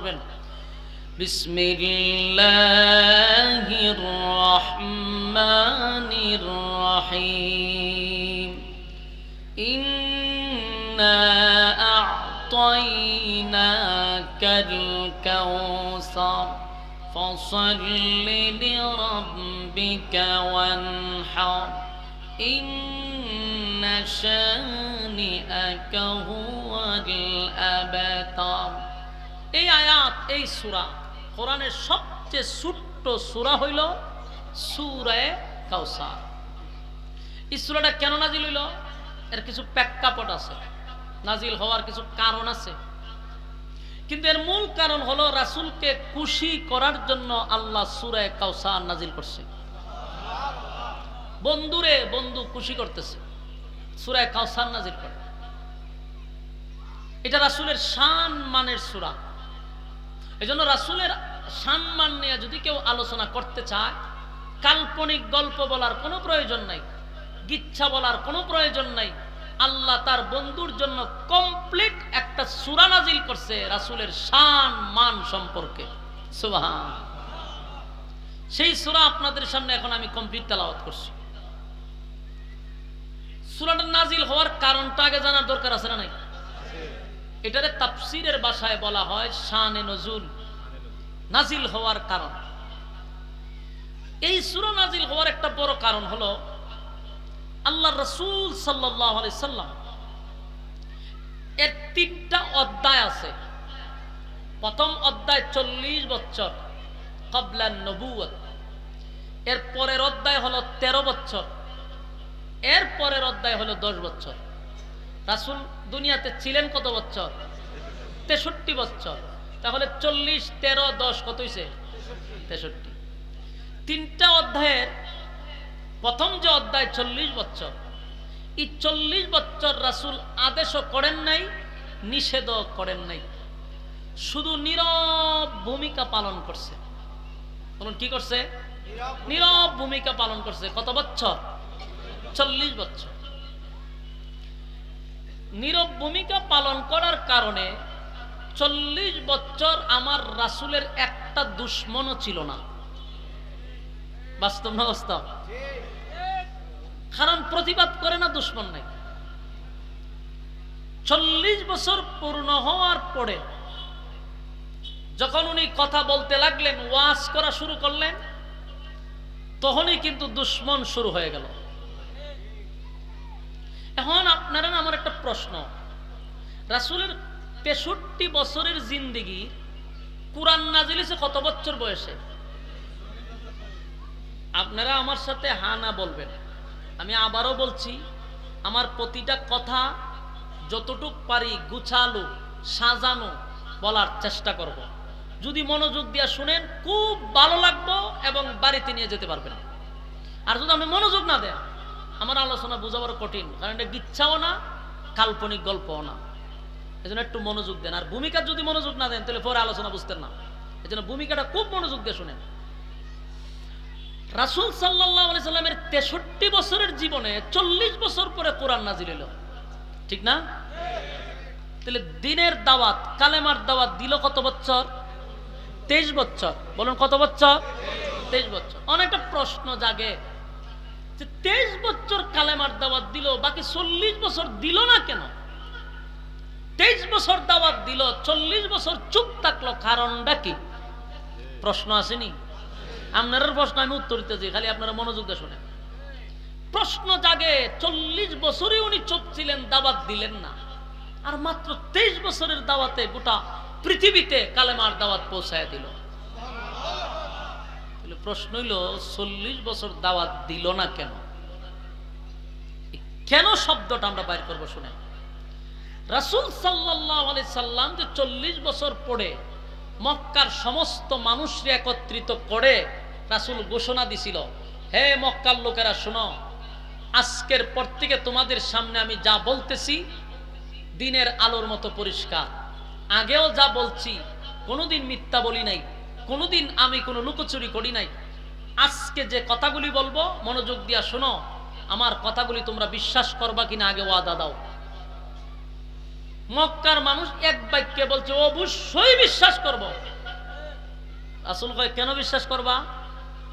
পড়বেন। বিসমিল্লাহির রহমানির রহিম। ইন্না আ'তাইনাকাল কাউসার ফাসাল্লি লিরাব্বিকা ওয়ানহার ইন্না শানিআকা হুয়াল আবতার। এই আয়াত, এই সূরা কোরআনের সবচেয়ে ছোট্ট সূরা হইল সূরা কাউসার। এই সূরাটা কেন নাজিল হইল? এর কিছু প্রেক্ষাপট আছে, নাজিল হওয়ার কিছু কারণ আছে। কিন্তু এর মূল কারণ হলো রাসূলকে খুশি করার জন্য আল্লাহ সূরা কাউসার নাজিল করছে। বন্ধুরে বন্ধু খুশি করতেছে, সূরা কাউসার নাজিল করে। এটা রাসূলের শান মানের সূরা। এজন্য রাসূলের সম্মান নিয়ে যদি কেউ আলোচনা করতে চায়, কাল্পনিক গল্প বলার কোনো প্রয়োজন নাই, গিচ্ছা বলার কোনো প্রয়োজন নাই। আল্লাহ তার বন্ধুর জন্য কমপ্লিট একটা সূরা নাজিল করছে রাসূলের শান মান সম্পর্কে। সুবহান। সেই সূরা আপনাদের সামনে এখন আমি কমপ্লিট তেলাওয়াত করছি। সূরাটা নাজিল হওয়ার কারণটা আগে জানার দরকার আছে না নাই? এটারে তাফসীরের ভাষায় বলা হয় শানে নজুল, নাজিল হওয়ার কারণ। এই সূরা নাজিল হওয়ার একটা বড় কারণ হলো আল্লাহর রাসূল সাল্লাল্লাহু আলাইহি সাল্লাম এর 3টা অধ্যায় আছে। প্রথম অধ্যায় 40 বছর ক্বাবলা নবুয়ত, এর পরের অধ্যায় হলো 13 বছর, এর পরের অধ্যায় হলো 10 বছর। রাসূল দুনিয়াতে ছিলেন কত বছর? 63 বছর। তাহলে 40, 13, 10 কত হইছে? 63। 3টা অধ্যায়ের প্রথম যে অধ্যায় 40 বছর, এই 40 বছর রাসূল আদেশও করেন নাই, নিষেধও করেন নাই, শুধু নীরব ভূমিকা পালন করছে। বলুন কি করছে? নীরব ভূমিকা পালন করছে। কত বছর? 40 বছর। নীরব ভূমিকা পালন করার কারণে 40 বছর আমার রাসূলের একটা দুশমনও ছিল না। বাস্তব না বাস্তব? কারণ প্রতিবাদ করে না, দুশমন নাই। 40 বছর পূর্ণ হওয়ার পরে যখন উনি কথা বলতে লাগলেন, ওয়াজ করা শুরু করলেন, তখনই কিন্তু দুশমন শুরু হয়ে গেল। এখন আপনারা আমার একটা প্রশ্ন, রাসূলের 65 বছরের জিন্দেগি কুরআন নাজিল হয়েছে কত বছর বয়সে? আপনারা আমার সাথে হ্যাঁ না বলবেন। আমি আবারও বলছি, আমার প্রতিটা কথা যতটুক পারি গুছালো সাজানো বলার চেষ্টা করব। যদি মনোযোগ দিয়ে শুনেন খুব ভালো লাগবে এবং বাড়িতে নিয়ে যেতে পারবেন। আর যদি আপনি মনোযোগ না দেন, আমার আলোচনা বোঝা বড় কঠিন, কারণ এটা গিচ্ছাও না, কাল্পনিক গল্পও না। এজন্য একটু মনোযোগ দেন। আর ভূমিকা যদি মনোযোগ না দেন তাহলে পরে আলোচনা বুঝতেন না। এজন্য ভূমিকাটা খুব মনোযোগ দিয়ে শুনেন। রাসূল সাল্লাল্লাহু আলাইহি সাল্লামের 63 বছরের জীবনে 40 বছর পরে কোরআন নাজিল হলো, ঠিক না? তাহলে দিনের দাওয়াত, কালেমার দাওয়াত দিল কত বছর? 23 বছর। বলুন কত বছর? 23 বছর। অনেকটা প্রশ্ন জাগে যে 23 বছর কালেমার দাওয়াত দিল, বাকি 40 বছর দিল না কেন? 23 বছর দাওয়াত দিল, 40 বছর চুপ থাকলো, কারণটা কি? প্রশ্ন আসেনি? আপনার প্রশ্ন আমি উত্তর দিতেছি, খালি আপনারা মনোযোগ দিয়ে শুনেন। প্রশ্ন জাগে, 40 বছরই উনি চুপ ছিলেন, দাওয়াত দিলেন না, আর মাত্র 23 বছরের দাওয়াতে গোটা পৃথিবীতে কালেমার দাওয়াত পৌঁছায় দিল। প্রশ্ন হইল 40 বছর দাওয়াত দিল না কেন? কেন শব্দটা আমরা বাইর করবো শুনে। রাসূল সাল্লাল্লাহু আলাইহি সাল্লাম যে 40 বছর পরে মক্কার সমস্ত মানুষকে একত্রিত করে রাসূল ঘোষণা দিছিল, হে মক্কার লোকেরা শোনো, আজকের পর থেকে তোমাদের সামনে আমি যা বলতেছি দিনের আলোর মতো পরিষ্কার। আগেও যা বলছি কোনোদিন মিথ্যা বলি নাই, কোনোদিন আমি কোনো লুকোচুরি করি নাই। আজকে যে কথাগুলি বলবো মনোযোগ দিয়া শোনো, আমার কথাগুলি তোমরা বিশ্বাস করবা কিনা আগে ওয়াদা দাও। মক্কার মানুষ এক বাক্যে বলছে অবশ্যই বিশ্বাস করব। রাসূল কয় কেন বিশ্বাস করবা?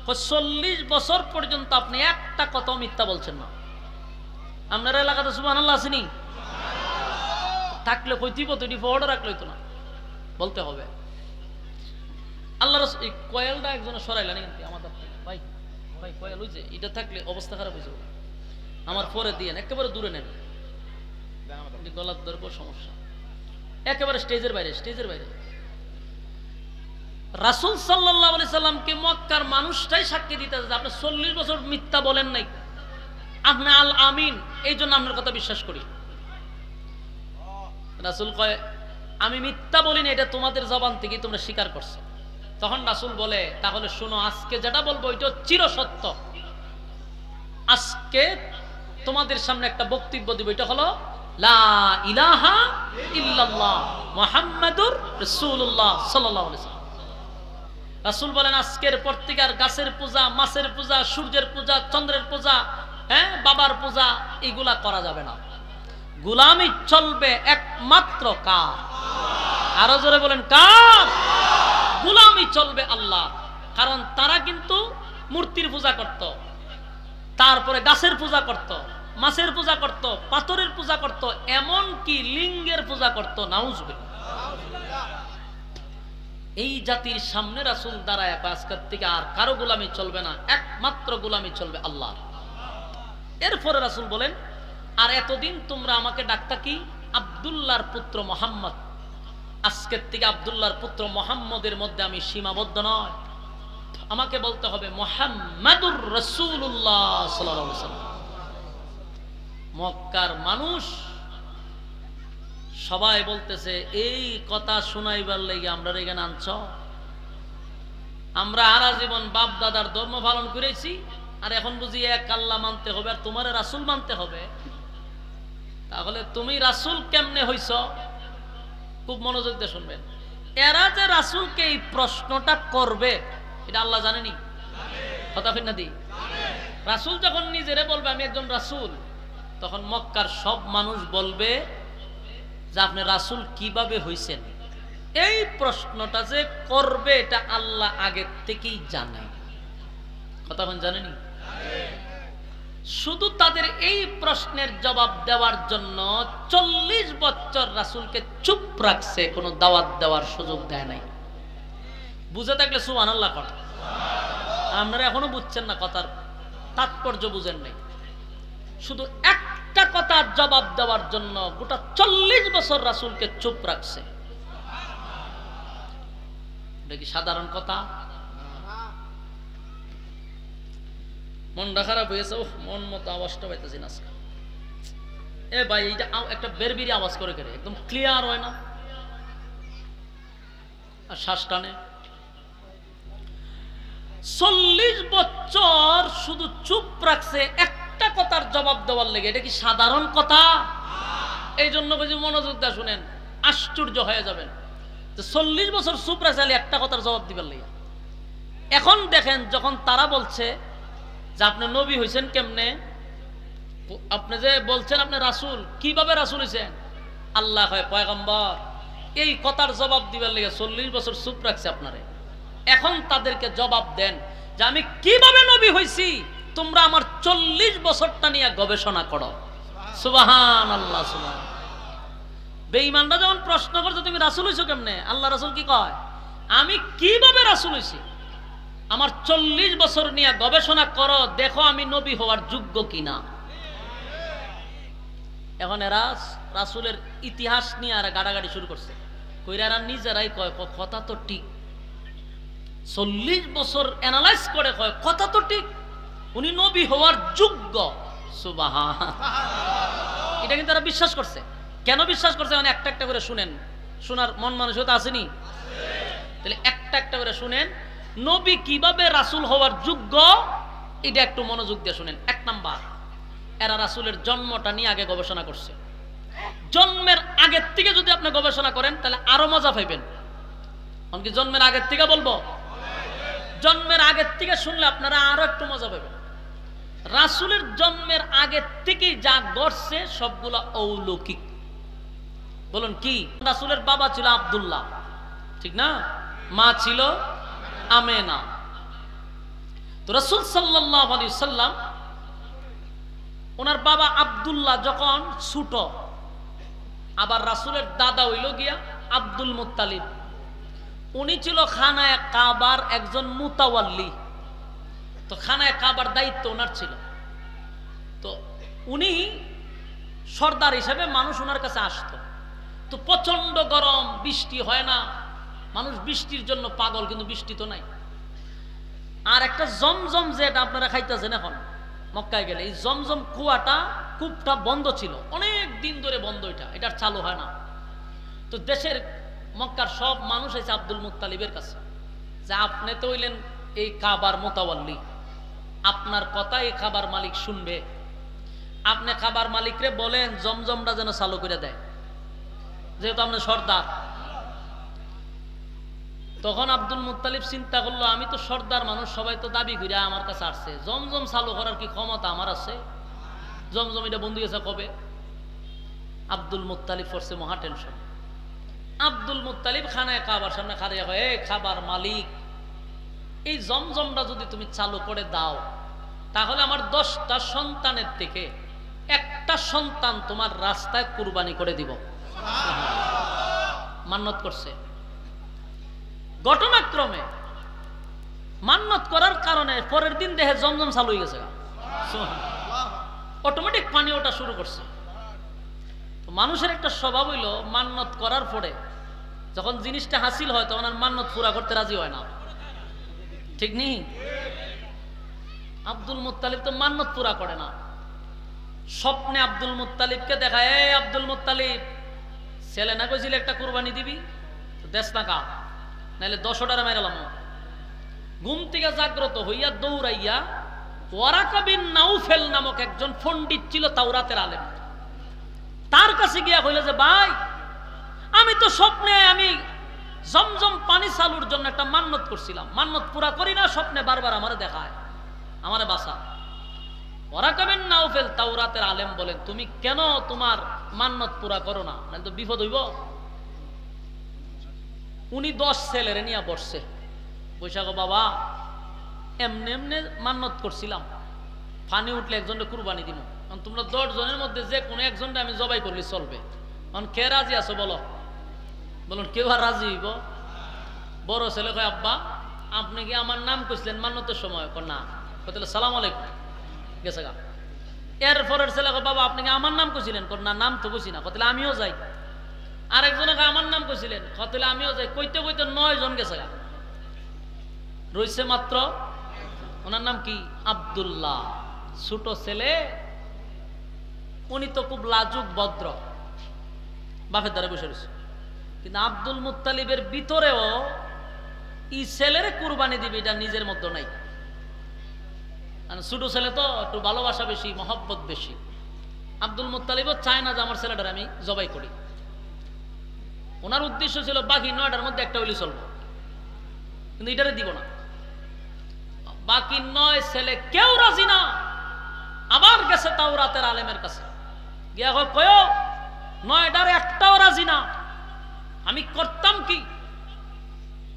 40 বছর পর্যন্ত আপনি একটা কথা মিথ্যা বলছেন না। আপনার এলাকাতে সুবহানাল্লাহ আসেনি? থাকলে কই দিব তো ফটো রাখলেই তো না, বলতে হবে। আল্লাহ রাসূল এই কয়েলটা একজন সরাইলেন কিন্তু আমাদের ভাই ভাই কয়েল ওই যে এটা থাকলে অবস্থা খারাপ হয়ে যাবে, আমার পরে দিয়েন, একেবারে দূরে নেন, গলার ধরবো সমস্যা, একেবারে স্টেজের বাইরে, স্টেজের বাইরে। রাসূল সাল্লাল্লাহু আলাইহি সাল্লামকে মক্কার মানুষটাই সাক্ষী দিতে যে আপনি 40 বছর মিথ্যা বলেন নাই, আপনি আল আমিন, এই জন্য আপনার কথা বিশ্বাস করি। রাসূল কয় আমি মিথ্যা বলি না, এটা তোমাদের জবান থেকে তোমরা স্বীকার করছো। তখন রাসূল বলে তাহলে শোনো, আজকে যেটা বলবো এটা চিরসত্য। আজকে তোমাদের সামনে একটা বক্তব্য দিব, এটা হলো লা ইলাহা ইল্লাল্লাহ মুহাম্মাদুর রাসূলুল্লাহ সাল্লাল্লাহু আলাইহি ওয়াসাল্লাম। রাসূল বলেন আজকের পর থেকে আর গাছের পূজা, মাছের পূজা, সূর্যের পূজা, চন্দ্রের পূজা, বাবার পূজা এগুলা করা যাবে না। গোলামি চলবে একমাত্র কার? আরো জোরে বলেন কার? গোলামি চলবে আল্লাহ। কারণ তারা কিন্তু মূর্তির পূজা করত, তারপরে গাছের পূজা করত, মাছের পূজা করত, পাথরের পূজা করত, এমন কি লিঙ্গের পূজা করত। নাউজুবিল্লাহ। এই জাতির সামনে রাসূল দাঁড়ায় আজকের থেকে আর কারো গোলামি চলবে না, একমাত্র গোলামি চলবে আল্লাহর। এরপরে রাসূল বলেন আর এতদিন তোমরা আমাকে ডাকতা কি? আব্দুল্লাহর পুত্র মুহাম্মদ। আজকের থেকে আব্দুল্লাহর পুত্র মুহাম্মদের মধ্যে আমি সীমাবদ্ধ নয়, আমাকে বলতে হবে মুহাম্মাদুর রাসূলুল্লাহ সাল্লাল্লাহু আলাইহি ওয়াসাল্লাম। মক্কার মানুষ সবাই বলতেছে এই কথা শোনাইবার লাগি আমরা এখানে আনছ? আমরা সারা জীবন বাপ দাদার ধর্ম পালন করেছি, আর এখন বুঝি এক আল্লাহ মানতে হবে আর তোমার রাসূল মানতে হবে? তাহলে তুমি রাসূল কেমনে হইছ? খুব মনোযোগ দিয়ে শুনবেন। এরা যে রাসূলকে এই প্রশ্নটা করবে এটা আল্লাহ জানেনি? কথা ঠিক না দি? রাসূল যখন নিজেরে বলবে আমি একজন রাসূল, তখন মক্কার সব মানুষ বলবে যে আপনি রাসূল কিভাবে হইছেন। এই প্রশ্নটা যে করবে এটা আল্লাহ আগের থেকেই জানে। কথা বলেন জানেনি? শুধু তাদের এই প্রশ্নের জবাব দেওয়ার জন্য 40 বছর রাসূলকে চুপ রাখছে, কোনো দাওয়াত দেওয়ার সুযোগ দেয় নাই। বুঝে থাকলে সুবহানাল্লাহ করেন। আপনারা এখনো বুঝছেন না, কথার তাৎপর্য বুঝেন নাই। শুধু একটা কথার জবাব দেওয়ার জন্য গোটা 40 বছর রাসূলকে চুপ রাখছে। এটা কি সাধারণ কথা? মনটা খারাপ হয়েছে, মন মতো আওয়াজটা পাইতেছি না আজকে। এ ভাই এইটা একটা বেরবিরি আওয়াজ করে করে একদম ক্লিয়ার হয় না, আর শ্বাস টানে। 40 বছর শুধু চুপ রাখছে একটা কথার জবাব দেওয়ার লেগে। এটা কি সাধারণ কথা? এই জন্য বলছি মনোযোগ দিয়ে শুনেন, আশ্চর্য হয়ে যাবেন। 40 বছর চুপ রাখছে একটা কথার জবাব দিবার লেগে। এখন দেখেন যখন তারা বলছে যে আপনি নবী হইছেন কেমনে, আপনি যে বলছেন আপনি রাসূল, কিভাবে রাসূল হইছেন? আল্লাহ হয় পয়গম্বর। এই কথার জবাব দিবার লেগে 40 বছর চুপ রাখছে আপনারে। এখন তাদেরকে জবাব দেন যে আমি কিভাবে নবী হইছি, তোমরা আমার 40 বছরটা নিয়ে গবেষণা করো। সুবহানাল্লাহ সুবহান। বেঈমানরা যখন প্রশ্ন করছে তুমি রাসূল হইছো কেমনে, আল্লাহ রাসূল কি কয়? আমি কিভাবে রাসূল হইছি আমার 40 বছর নিয়ে গবেষণা করো, দেখো আমি নবী হওয়ার যোগ্য কিনা। এখন এরা রাসূলের ইতিহাস নিয়ে আর গাড়াগাড়ি শুরু করছে। কইরা নিজেরাই কয় কথা তো ঠিক, 40 বছর অ্যানালাইজ করে কয় কথা তো ঠিক, উনি নবী হওয়ার যোগ্য। সুবহান। এটা কিন্তু তারা বিশ্বাস করছে। কেন বিশ্বাস করছে মানে একটা একটা করে শুনেন, শোনার মন মানসিকতা আসেনি? তাহলে একটা একটা করে শুনেন নবী কিভাবে রাসূল হওয়ার যোগ্য, এটা একটু মনোযোগ দিয়ে শুনেন। 1 নাম্বার, এরা রাসূলের জন্মটা নিয়ে আগে গবেষণা করছে। জন্মের আগের থেকে যদি আপনি গবেষণা করেন তাহলে আরো মজা পাইবেন। কি জন্মের আগের থেকে বলবো? জন্মের আগের থেকে শুনলে আপনারা আরো একটু মজা পাবেন। রাসূলের জন্মের আগের থেকেই যা ঘটছে সবগুলো অলৌকিক। বলুন কি? রাসূলের বাবা ছিল আব্দুল্লাহ, ঠিক না? মা ছিল আমেনা। তো রাসূল সাল্লাল্লাহু আলাইহি সাল্লাম ওনার বাবা আব্দুল্লাহ যখন ছোট, আবার রাসূলের দাদা হইল গিয়া আব্দুল মুত্তালিব, উনি ছিল খানায়ে কাবার একজন মুতাওয়াল্লি। তো খানায়ে কাবার দায়িত্ব ওনার ছিল। তো উনি সর্দার হিসেবে মানুষ ওনার কাছে আসতো। তো প্রচন্ড গরম, বৃষ্টি হয় না, মানুষ বৃষ্টির জন্য পাগল, কিন্তু বৃষ্টি তো নাই। আর একটা জমজম যেটা আপনারা খাইতেছেন এখন মক্কায় গেলে, এই জমজম কূপটা বন্ধ ছিল অনেক দিন ধরে, বন্ধ, এটার চালু হয় না। তো দেশের মক্কার সব মানুষ এসে আব্দুল মুত্তালিবের কাছে, যে আপনি তো হইলেন এই কাবার মুতাওয়াল্লি, আপনার কথা এই কাবার মালিক শুনবে, আপনি কাবার মালিকরে বলেন জমজমটা যেন চালু করে দেয়, যেহেতু আপনি সর্দার। তখন আব্দুল মুত্তালিব চিন্তা করলো, আমি তো সর্দার মানুষ, সবাই তো দাবি করে আমার কাছে আসছে, জমজম চালু করার কি ক্ষমতা আমার আছে? জমজম এটা বন্ধ গেছে কবে? আব্দুল মুত্তালিব পড়ছে মহা টেনশন। আব্দুল মুত্তালিব খানায় কাবার সামনে খাড়িয়া হয়, এই খাবার মালিক, এই জমজমটা যদি তুমি চালু করে দাও, তাহলে আমার 10টা সন্তানের থেকে একটা সন্তান তোমার রাস্তায় কুরবানি করে দিব। মান্নত করছে। ঘটনাক্রমে মান্নত করার কারণে পরের দিন দেখে জমজম চালু হয়ে গেছে, অটোমেটিক পানি ওটা শুরু করছে। তো মানুষের একটা স্বভাব হইল, মান্নত করার পরে যখন জিনিসটা হাসিল হয় তখন আর মান্নত পুরা করতে রাজি হয় না, ঠিক নেই? আব্দুল মুত্তালিব তো মান্নত পুরা করে না। স্বপ্নে আব্দুল মুত্তালিবকে দেখায়, এই আব্দুল মুত্তালিব, ছেলে না কইছিল একটা কুরবানি দিবি, দেশ না কা, নাহলে 10টারে মেরালাম। ঘুম থেকে জাগ্রত হইয়া দৌড়াইয়া ওয়ারাকা বিন নাউফেল নামক একজন পণ্ডিত ছিল, তাওরাতের আলেম, তার কাছে গিয়া কইল যে ভাই, আমি তো স্বপ্নে আমি জমজম পানি চালুর জন্য একটা মান্নত করছিলাম, মান্নত পুরা করি না, স্বপ্নে বারবার আমারে দেখায়, আমারে বাঁচা। ওয়ারাকা বিন নাউফেল তাওরাতের আলেম বলেন, তুমি কেন তোমার মান্নত পুরা করো না, নাহলে তো বিপদ হইব। উনি 10 ছেলেরে নিয়ে বসছে, বৈশাখ বাবা, এমনি এমনি মান্নত করছিলাম, পানি উঠলে একজনকে কুরবানি দিব, তোমরা 10 জনের মধ্যে যে কোনো একজনটা আমি জবাই করলে চলবে, এখন কে রাজি আছো বলো? বলুন কেউ আর রাজি হইব? বড় ছেলে কয়, আব্বা আপনি কি আমার নাম কইছিলেন মান্নতের সময়? না। কইলে সালাম আলাইকুম, গেছে গা। এরপরের ছেলে কয়, বাবা আপনি কি আমার নাম কইছিলেন? না, নাম তো কইছি না। কইলে আমিও যাই। আরেকজনে আমার নাম কইছিলেন? কইলে আমিও যাই। কইতে কইতে 9 জন গেছে গা। রইছে মাত্র, ওনার নাম কি? আব্দুল্লাহ, ছোট ছেলে। উনি তো খুব লাজুক ভদ্র, বাপের দ্বারা বসে রয়েছে। কিন্তু আব্দুল মুত্তালিবের ভিতরেও এই ছেলের কুরবানি দিবে এটা নিজের মধ্যে নাই। ছোট ছেলে তো একটু ভালোবাসা বেশি, মহব্বত বেশি। আব্দুল মুত্তালিবও চায় না যে আমার ছেলেটার আমি জবাই করি। ওনার উদ্দেশ্য ছিল বাকি 9টার মধ্যে একটা হইলে চলবো, কিন্তু এটারে দিব না। বাকি 9 ছেলে কেউ রাজি না। আবার গেছে তাওরাতের আলেমের কাছে, গিয়া কয় 9টার একটাও রাজি না, আমি করতাম কি?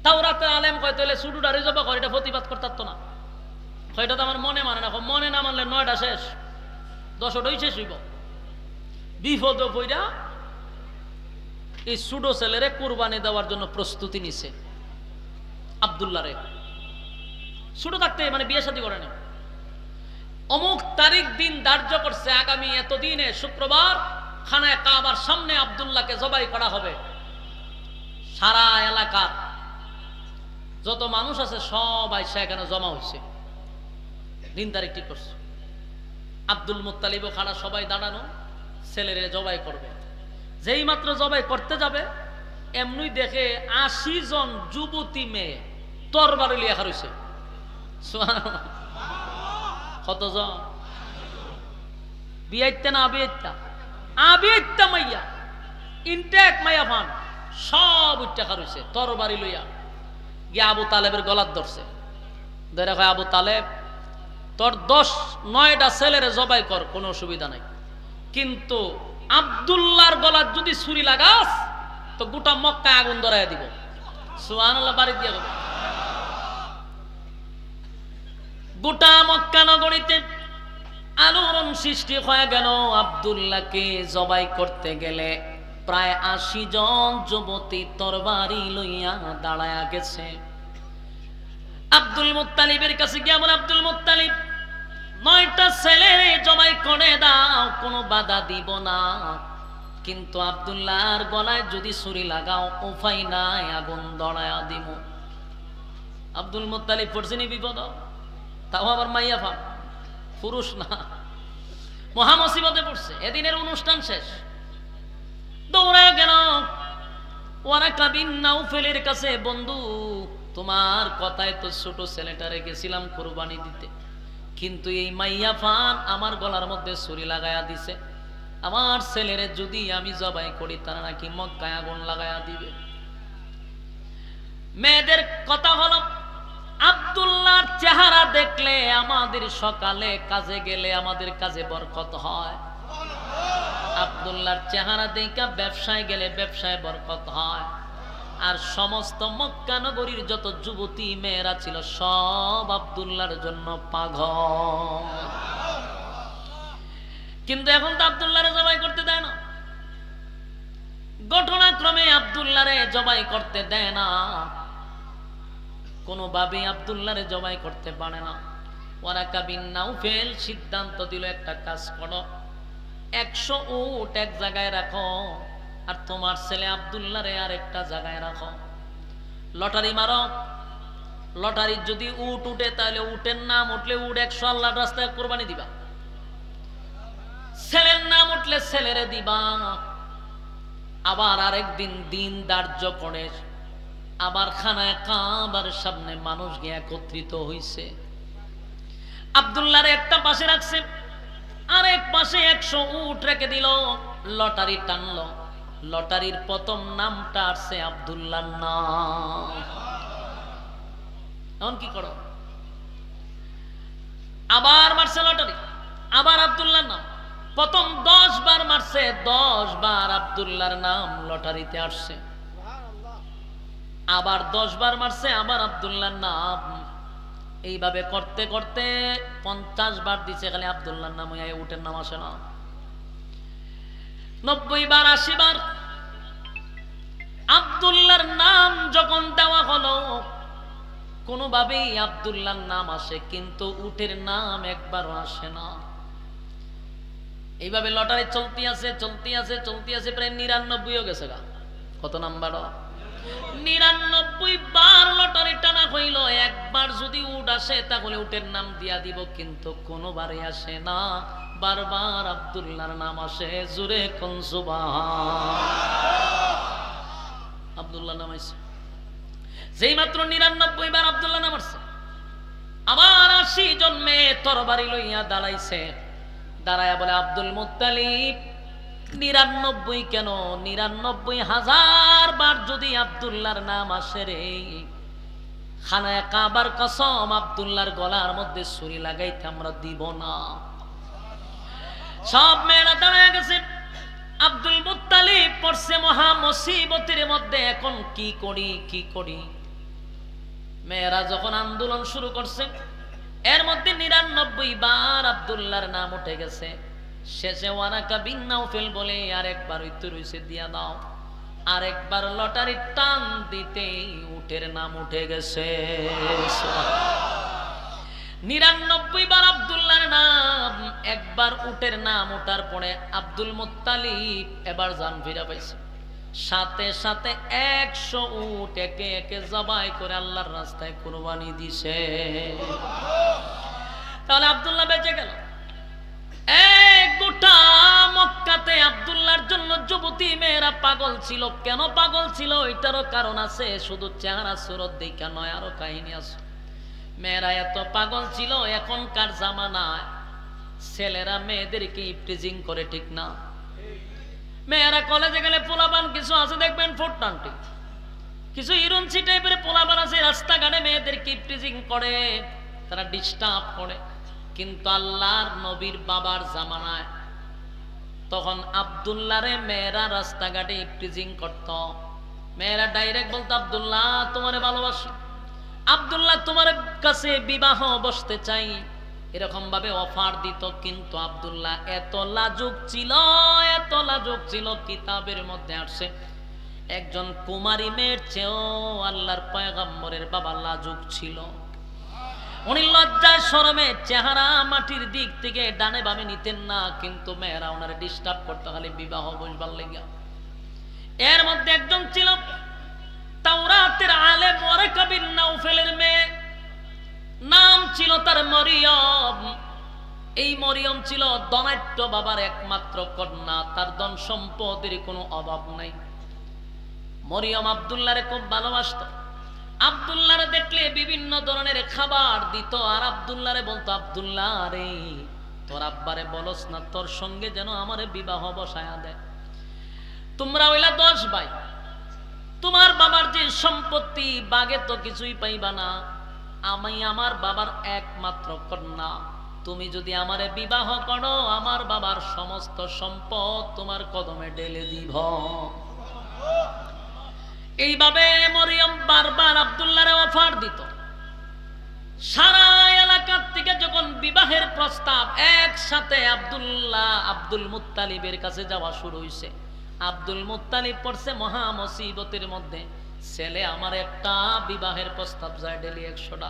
তাওরাতের আলেম কয়, তাহলে শুধুটারে জবা করে, এটা প্রতিবাদ করতে না। এটা তো আমার মনে মানে না, মনে না মানলে 9টা শেষ, 10টাই শেষ হইব। বিপদ পইরা এই ছোট ছেলেরে কুরবানি দেওয়ার জন্য প্রস্তুতি নিছে আব্দুল্লাহ রে। ছোট থাকতে মানে বিয়ে শাদী করেনি। অমুক তারিখ দিন ধার্য করছে, আগামী এতদিনে শুক্রবার খানায় কাবার সামনে আব্দুল্লাহকে জবাই করা হবে। সারা এলাকার যত মানুষ আছে সবাই সেখানে জমা হয়েছে, দিন তারিখ ঠিক করছে। আব্দুল মুত্তালিবও খানা, সবাই দাঁড়ানো, ছেলেরে জবাই করবে। যেই মাত্র জবাই করতে যাবে, এমনি দেখে 80 জন যুবতী মেয়ে তরবারি লিয়ে হারইছে। কতজন? বিয়াইতে না আবিয়াইতা, আবিয়াইতা মাইয়া, ইনটেক মাইয়া ফান সব উঠতে হারইছে তরবারি লইয়া। গিয়ে আবু তালেবের গলার ধরছে, ধরে কয়, আবু তালেব, তোর 9টা ছেলেরে জবাই কর, কোনো অসুবিধা নাই, কিন্তু আব্দুল্লাহর গলার যদি ছুরি লাগাস তো গোটা মক্কায় আগুন ধরায় দিব। সুবহানাল্লাহ বাড়ি দিয়ে বলো। গোটা মক্কা নগরীতে আলোড়ন সৃষ্টি হয়ে গেল। আব্দুল্লাহকে জবাই করতে গেলে প্রায় ৮০ জন যুবতী তরবারি লইয়া দাঁড়ায়া গেছে। আব্দুল মুত্তালিবের কাছে গিয়া বলে, আব্দুল মুত্তালিব, ৯টা ছেলেরে জবাই করে দাও, কোনো বাধা দিব না, কিন্তু আব্দুল্লাহর গলায় যদি ছুরি লাগাও উপায় নাই, আগুন ধরায়া দিব। আব্দুল মুত্তালিব পড়ছেনি বিপদ, তাও আবার মাইয়া ফাম, পুরুষ না, মহা মুসিবতে পড়ছে। এদিনের অনুষ্ঠান শেষ, দৌড়ে গেল ওয়ারাকা বিন নাউফেলের কাছে, বন্ধু তোমার কথায় তো ছোট ছেলেটারে গেছিলাম কুরবানি দিতে, কিন্তু এই মাইয়া ফান আমার গলার মধ্যে ছুরি লাগায়া দিছে, আমার ছেলেরে যদি আমি জবাই করি তারা নাকি মক্কায় আগুন লাগায়া দিবে। মেয়েদের কথা হলো, আব্দুল্লাহর চেহারা দেখলে আমাদের সকালে কাজে গেলে আমাদের কাজে বরকত হয়, আব্দুল্লাহর চেহারা দেখা ব্যবসায় গেলে ব্যবসায় বরকত হয়। আর সমস্ত মক্কা নগরীর যত যুবতী মেয়েরা ছিল সব আব্দুল্লাহর জন্য পাগল। কিন্তু এখন তো আব্দুল্লাহরে জবাই করতে দেয় না, ঘটনাক্রমে আব্দুল্লাহরে জবাই করতে দেয় না, কোনোভাবে আব্দুল্লাহরে জবাই করতে পারে না। ওয়ারাকা বিন নাউফেল সিদ্ধান্ত দিল, একটা কাজ করো, ১০০ উট এক জায়গায় রাখো, আর তোমার ছেলে আব্দুল্লাহরে আর একটা জায়গায় রাখো, লটারি মারো, লটারির যদি উট উঠে তাহলে উটের নাম উঠলে উট ১০০ আল্লাহর রাস্তায় কোরবানি দিবা, ছেলের নাম উঠলে ছেলেরে দিবা। আবার আরেকদিন দিন ধার্য করে আবার খানায় কাবার সামনে মানুষ গিয়ে একত্রিত হইছে, আব্দুল্লাহরে একটা পাশে রাখছে, আরেক পাশে ১০০ উট রেখে দিল, লটারি টানলো, লটারির প্রথম নামটা আসছে আব্দুল্লাহর নাম। এখন কি করো, আবার মারছে লটারি, আবার আব্দুল্লাহর নাম, প্রথম ১০ বার মারছে, ১০ বার আব্দুল্লাহর নাম লটারিতে আসছে, আবার ১০ বার মারছে, আবার আব্দুল্লাহর নাম। এইভাবে করতে করতে ৫০ বার দিছে, খালি আব্দুল্লাহর নাম হইয়া উটের নাম আসে না। ৯০ বার ৮০ বার আব্দুল্লাহর নাম যখন দেওয়া হলো, কোনোভাবেই আব্দুল্লাহর নাম আসে, কিন্তু উটের নাম একবারও আসে না। এইভাবে লটারি চলতে আছে চলতে আছে চলতে আছে, প্রায় ৯৯ গেছে গা। কত নাম্বার? ৯৯ বার লটারি টানা হইল, একবার যদি উট আসে তাহলে উটের নাম দিয়া দিব, কিন্তু কোনোবারই আসে না, বারবার আব্দুল্লাহর নাম আসে। জোরে কোন সুবহান। আব্দুল্লাহ নাম আসে, যেই মাত্র ৯৯ বার আব্দুল্লাহ নাম আসছে, আবার ৮০ জন মেয়ে তরবারি লইয়া দাঁড়াইছে, দাঁড়ায়া বলে, আব্দুল মুত্তালিব ৯৯ কেন, ৯৯,০০০ বার যদি আব্দুল্লাহর নাম আসে রে, খানায় কাবার কসম আব্দুল্লাহর গলার মধ্যে ছুরি লাগাইতে আমরা দিব না। সব মেয়েরা দাঁড়ায় গেছে, আব্দুল মুত্তালিব পড়ছে মহা মুসিবতের মধ্যে, এখন কি করি কি করি। মেয়েরা যখন আন্দোলন শুরু করছে, এর মধ্যে ৯৯ বার আব্দুল্লাহর নাম উঠে গেছে। শেষে ওয়ারাকা বিন নাউফেল বলে, আরেকবার উত্তর হইছে দিয়া দাও, আরেকবার লটারি টান দিতে উটের নাম উঠে গেছে। ৯৯ বার আব্দুল্লাহর নাম, একবার উটের নাম ওঠার পরে আব্দুল মুত্তালিব এবার জান ফিরা পাইছে, সাথে সাথে ১০০ উট একে একে জবাই করে আল্লাহর রাস্তায় কুরবানি দিছে। তাহলে আব্দুল্লাহ বেঁচে গেল। গোটা মক্কাতে আব্দুল্লাহর জন্য যুবতী মেয়েরা পাগল ছিল। কেন পাগল ছিল এটারও কারণ আছে, শুধু চেহারা সুরত দেখা নয়, আরো কাহিনী আছে। মেয়েরা এত পাগল ছিল, এখনকার জামানায় ছেলেরা মেয়েদেরকে ইফটিজিং করে, ঠিক না? মেয়েরা কলেজে গেলে পোলাপান কিছু আছে দেখবেন ফোরটান্টি, কিছু ইরুনসি টাইপের পোলাপান আছে রাস্তাঘাটে মেয়েদেরকে ইফটিজিং করে, তারা ডিস্টার্ব করে। কিন্তু আল্লাহর নবীর বাবার জামানায় তখন আব্দুল্লাহরে মেয়েরা রাস্তাঘাটে ইফটিজিং করত। মেয়েরা ডাইরেক্ট বলতো, আব্দুল্লাহ তোমারে ভালোবাসি, আব্দুল্লাহ তোমার কাছে বিবাহ বসতে চাই, এরকম ভাবে অফার দিত। কিন্তু আব্দুল্লাহ এত লাজুক ছিল, এত লাজুক ছিল, কিতাবের মধ্যে আসছে একজন কুমারী মেয়ের চেয়েও আল্লাহর পয়গম্বরের বাবা লাজুক ছিল। উনি লজ্জায় শরমে চেহারা মাটির দিক থেকে ডানে বামে নিতেন না, কিন্তু মেয়েরা ওনারে ডিস্টার্ব করতে, খালি বিবাহ বসবার লেগে। এর মধ্যে একজন ছিল তাওরাতের আলেম ওয়ারাকা বিন নাউফেলের মেয়ে, নাম ছিল তার মরিয়ম। এই মরিয়ম ছিল ধনাঢ্য বাবার একমাত্র কন্যা, তার ধন সম্পদের কোনো অভাব নাই। মরিয়ম আব্দুল্লাহরে খুব ভালোবাসত। আব্দুল্লাহরে দেখলে বিভিন্ন ধরনের খাবার দিত, আর আব্দুল্লাহরে বলতো, আব্দুল্লাহ রে তোর আব্বারে বলস না তোর সঙ্গে যেন আমারে বিবাহ বসায়া দেয়। তোমরা হইলা 10 ভাই, তোমার বাবার যে সম্পত্তি বাগে তো কিছুই পাইবা না, আমি আমার বাবার একমাত্র কন্যা, তুমি যদি আমারে বিবাহ করো আমার বাবার সমস্ত সম্পদ তোমার কদমে ঢেলে দিব। এইভাবে মরিয়ম বারবার আব্দুল্লাহরে অফার দিত। সারা এলাকার থেকে যখন বিবাহের প্রস্তাব একসাথে আব্দুল মুত্তালিবের কাছে যাওয়া শুরু হইছে, আব্দুল মুত্তালিব পড়ছে মহা মুসিবতের মধ্যে। ছেলে আমার একটা বিবাহের প্রস্তাব যায় ডেলি 100টা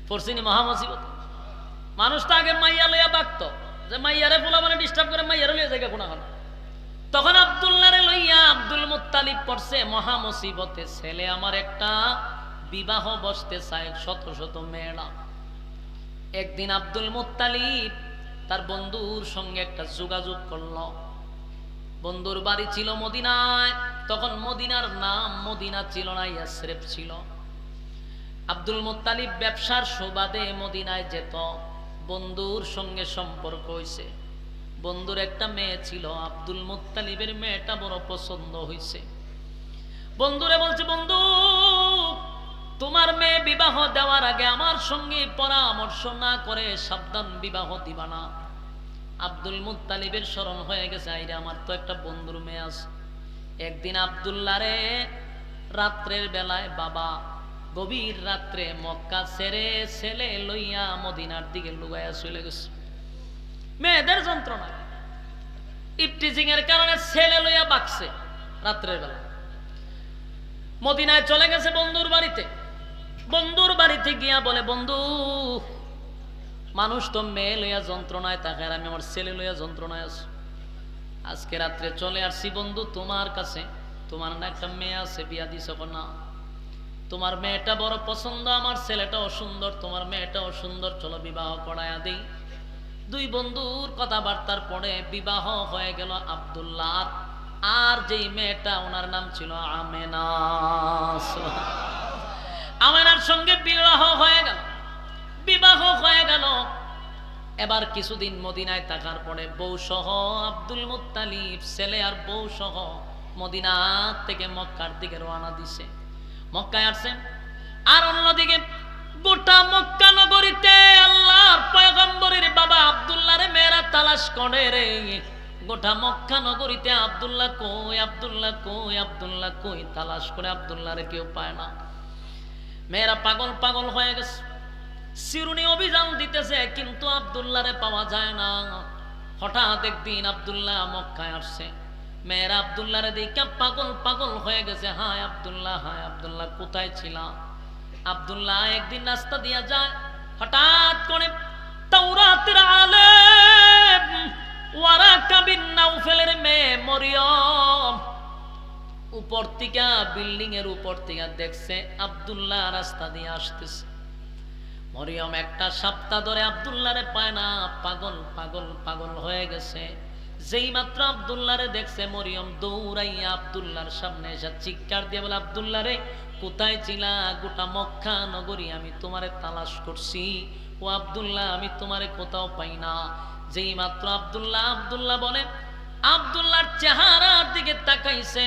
পড়ছিনি মহা মুসিবত। মানুষ তো আগে মাইয়া লইয়া বাগত, যে মাইয়ারে পোলা মানে ডিস্টার্ব করে মাইয়ারে লইয়া জায়গা কোনা হল। তখন আব্দুল্লাহরে লইয়া আব্দুল মুত্তালিব পড়ছে মহা মুসিবতে, ছেলে আমার একটা বিবাহ বসতে চায়, শত শত মেয়েরা। একদিন আব্দুল মুত্তালিব তার বন্ধুর সঙ্গে একটা যোগাযোগ করল। বন্ধুর বাড়ি ছিল মদিনায়, তখন মদিনার নাম মদিনা ছিল না, ইয়াসরিব ছিল। আব্দুল মুত্তালিব ব্যবসার সুবাদে মদিনায় যেত, বন্ধুর সঙ্গে সম্পর্ক হইছে। বন্ধুর একটা মেয়ে ছিল, আব্দুল মুত্তালিবের মেয়েটা বড় পছন্দ হইছে। বন্ধুরে বলছে, বন্ধু তোমার মেয়ে বিবাহ দেওয়ার আগে আমার সঙ্গে পরামর্শ না করে সাবধান বিবাহ দিবা না। আব্দুল মুত্তালিবের স্মরণ হয়ে গেছে, আইরে আমার তো একটা বন্ধুর মেয়ে আছে। একদিন আব্দুল্লাহরে রাত্রের বেলায় বাবা গভীর রাত্রে মক্কা ছেড়ে ছেলে লইয়া মদিনার দিকে লুগাইয়া চলে গেছে। মেয়েদের যন্ত্রণা, ইফটিজিং এর কারণে ছেলে লইয়া বাকছে রাত্রের বেলা। মদিনায় চলে গেছে বন্ধুর বাড়িতে। বন্ধুর বাড়িতে গিয়া বলে, বন্ধু মানুষ তো মেয়ে লইয়া যন্ত্রণায় থাকে, আর আমি আমার ছেলে লইয়া যন্ত্রণায় আছি। আজকে রাত্রে চলে আসছি বন্ধু তোমার কাছে, তোমার না একটা মেয়ে আছে, বিয়া দিছ না? তোমার মেয়েটা বড় পছন্দ, আমার ছেলেটাও সুন্দর, তোমার মেয়েটাও সুন্দর, চলো বিবাহ করায়া দেই। দুই বন্ধুর কথাবার্তার পরে বিবাহ হয়ে গেল আব্দুল্লাহ আর যেই মেয়েটা, ওনার নাম ছিল আমেনা। আমেনার সঙ্গে বিবাহ হয়ে গেল। বিবাহ হয়ে গেল। এবার কিছুদিন মদিনায় থাকার পরে বউ সহ আব্দুল মুত্তালিব ছেলে আর বউ সহ মদিনা থেকে মক্কার দিকে রওনা দিছে। মক্কায় আসছে। আর অন্যদিকে গোটা মক্কা নগরীতে আল্লাহর পয়গম্বরের বাবা আব্দুল্লাহরে মেয়েরা তালাশ করে রে। গোটা মক্কা নগরীতে আব্দুল্লাহ কই, আব্দুল্লাহ কই, আব্দুল্লাহ কই তালাশ করে আব্দুল্লাহরে কেউ পায় না। মেয়েরা পাগল পাগল হয়ে গেছে, চিরুনি অভিযান দিতেছে, কিন্তু আব্দুল্লাহরে পাওয়া যায় না। হঠাৎ একদিন আব্দুল্লাহ মক্কায় আসছে। মেয়েরা আব্দুল্লাহরে দেখে পাগল পাগল হয়ে গেছে, হায় আব্দুল্লাহ, হায় আব্দুল্লাহ কোথায় ছিলা? আব্দুল্লাহ একদিন রাস্তা দিয়া যায়, হঠাৎ করে তাওরাতের আলেম ওয়ারাকা বিন নাউফেলের মেয়ে মরিয়ম উপর থেকে, বিল্ডিং এর উপর থেকে দেখছে আব্দুল্লাহ রাস্তা দিয়ে আসতেছে। মরিয়ম একটা সপ্তাহ ধরে আব্দুল্লাহরে পায় না, পাগল পাগল পাগল হয়ে গেছে। যেই মাত্র আব্দুল্লাহরে দেখছে, মরিয়ম দৌড়াইয়া আব্দুল্লাহর সামনে এসে চিৎকার দিয়ে বলে, আব্দুল্লাহ রে কোথায় ছিলা? গোটা মক্কা নগরী আমি তোমারে তালাশ করছি, ও আব্দুল্লাহ আমি তোমারে কোথাও পাই না। যেই মাত্র আব্দুল্লাহ বলে, আব্দুল্লাহর চেহারার দিকে তাকাইছে,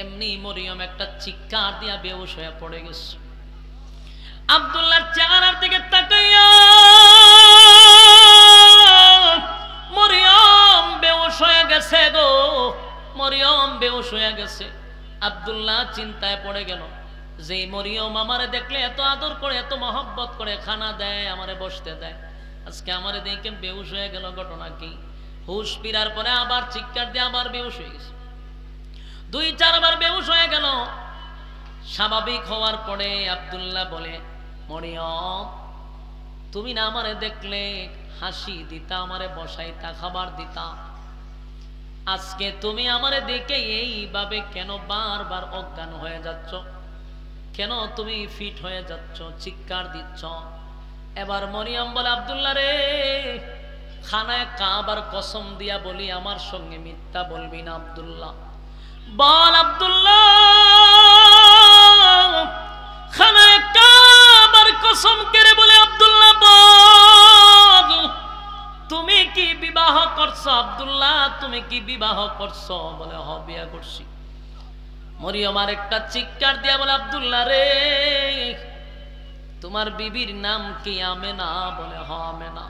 এমনি মরিয়ম একটা চিৎকার দিয়া বেহুশ হয়ে পড়ে গেছে। আব্দুল্লাহর চেহারার দিকে তাকাইয়া গেছে গো, মরিয়ম বেহুশ হয়ে গেছে। আব্দুল্লাহ চিন্তায় পড়ে গেল, যে মরিয়ম আমারে দেখলে এত আদর করে, এত মহব্বত করে, খানা দেয়, আমারে বসতে দেয়, আজকে আমারে দেখে বেহুশ হয়ে গেল, ঘটনা কি? হুশ ফিরার পরে আবার চিৎকার দিয়ে আবার বেহুশ হয়ে গেছে। 2-4 বার বেহুশ হয়ে গেল। স্বাভাবিক হওয়ার পরে আব্দুল্লাহ বলে, মরিয়ম তুমি না আমারে দেখলে হাসি দিতা, আমারে বসাইতা, খাবার দিতা, আজকে তুমি আমারে দেখে এইভাবে কেন বারবার অজ্ঞান হয়ে যাচ্ছ? কেন তুমি ফিট হয়ে যাচ্ছ, চিৎকার দিচ্ছ? এবার মরিয়ম বলে, আব্দুল্লাহ রে, খানায় কাবার কসম দিয়া বলি, আমার সঙ্গে মিথ্যা বলবি না। আব্দুল্লাহ বল, আব্দুল্লাহ খানায় কাবার কসম কেড়ে বলে, আব্দুল্লাহ বল, তুমি কি বিবাহ করছো? আব্দুল্লাহ তুমি কি বিবাহ করছো? বলে, হ, বিয়া করছি। মরিয়ম আর একটা চিৎকার দিয়া বলে, আব্দুল্লাহ রে, তোমার বিবির নাম কি? আমেনা। বলে, হ, আমেনা।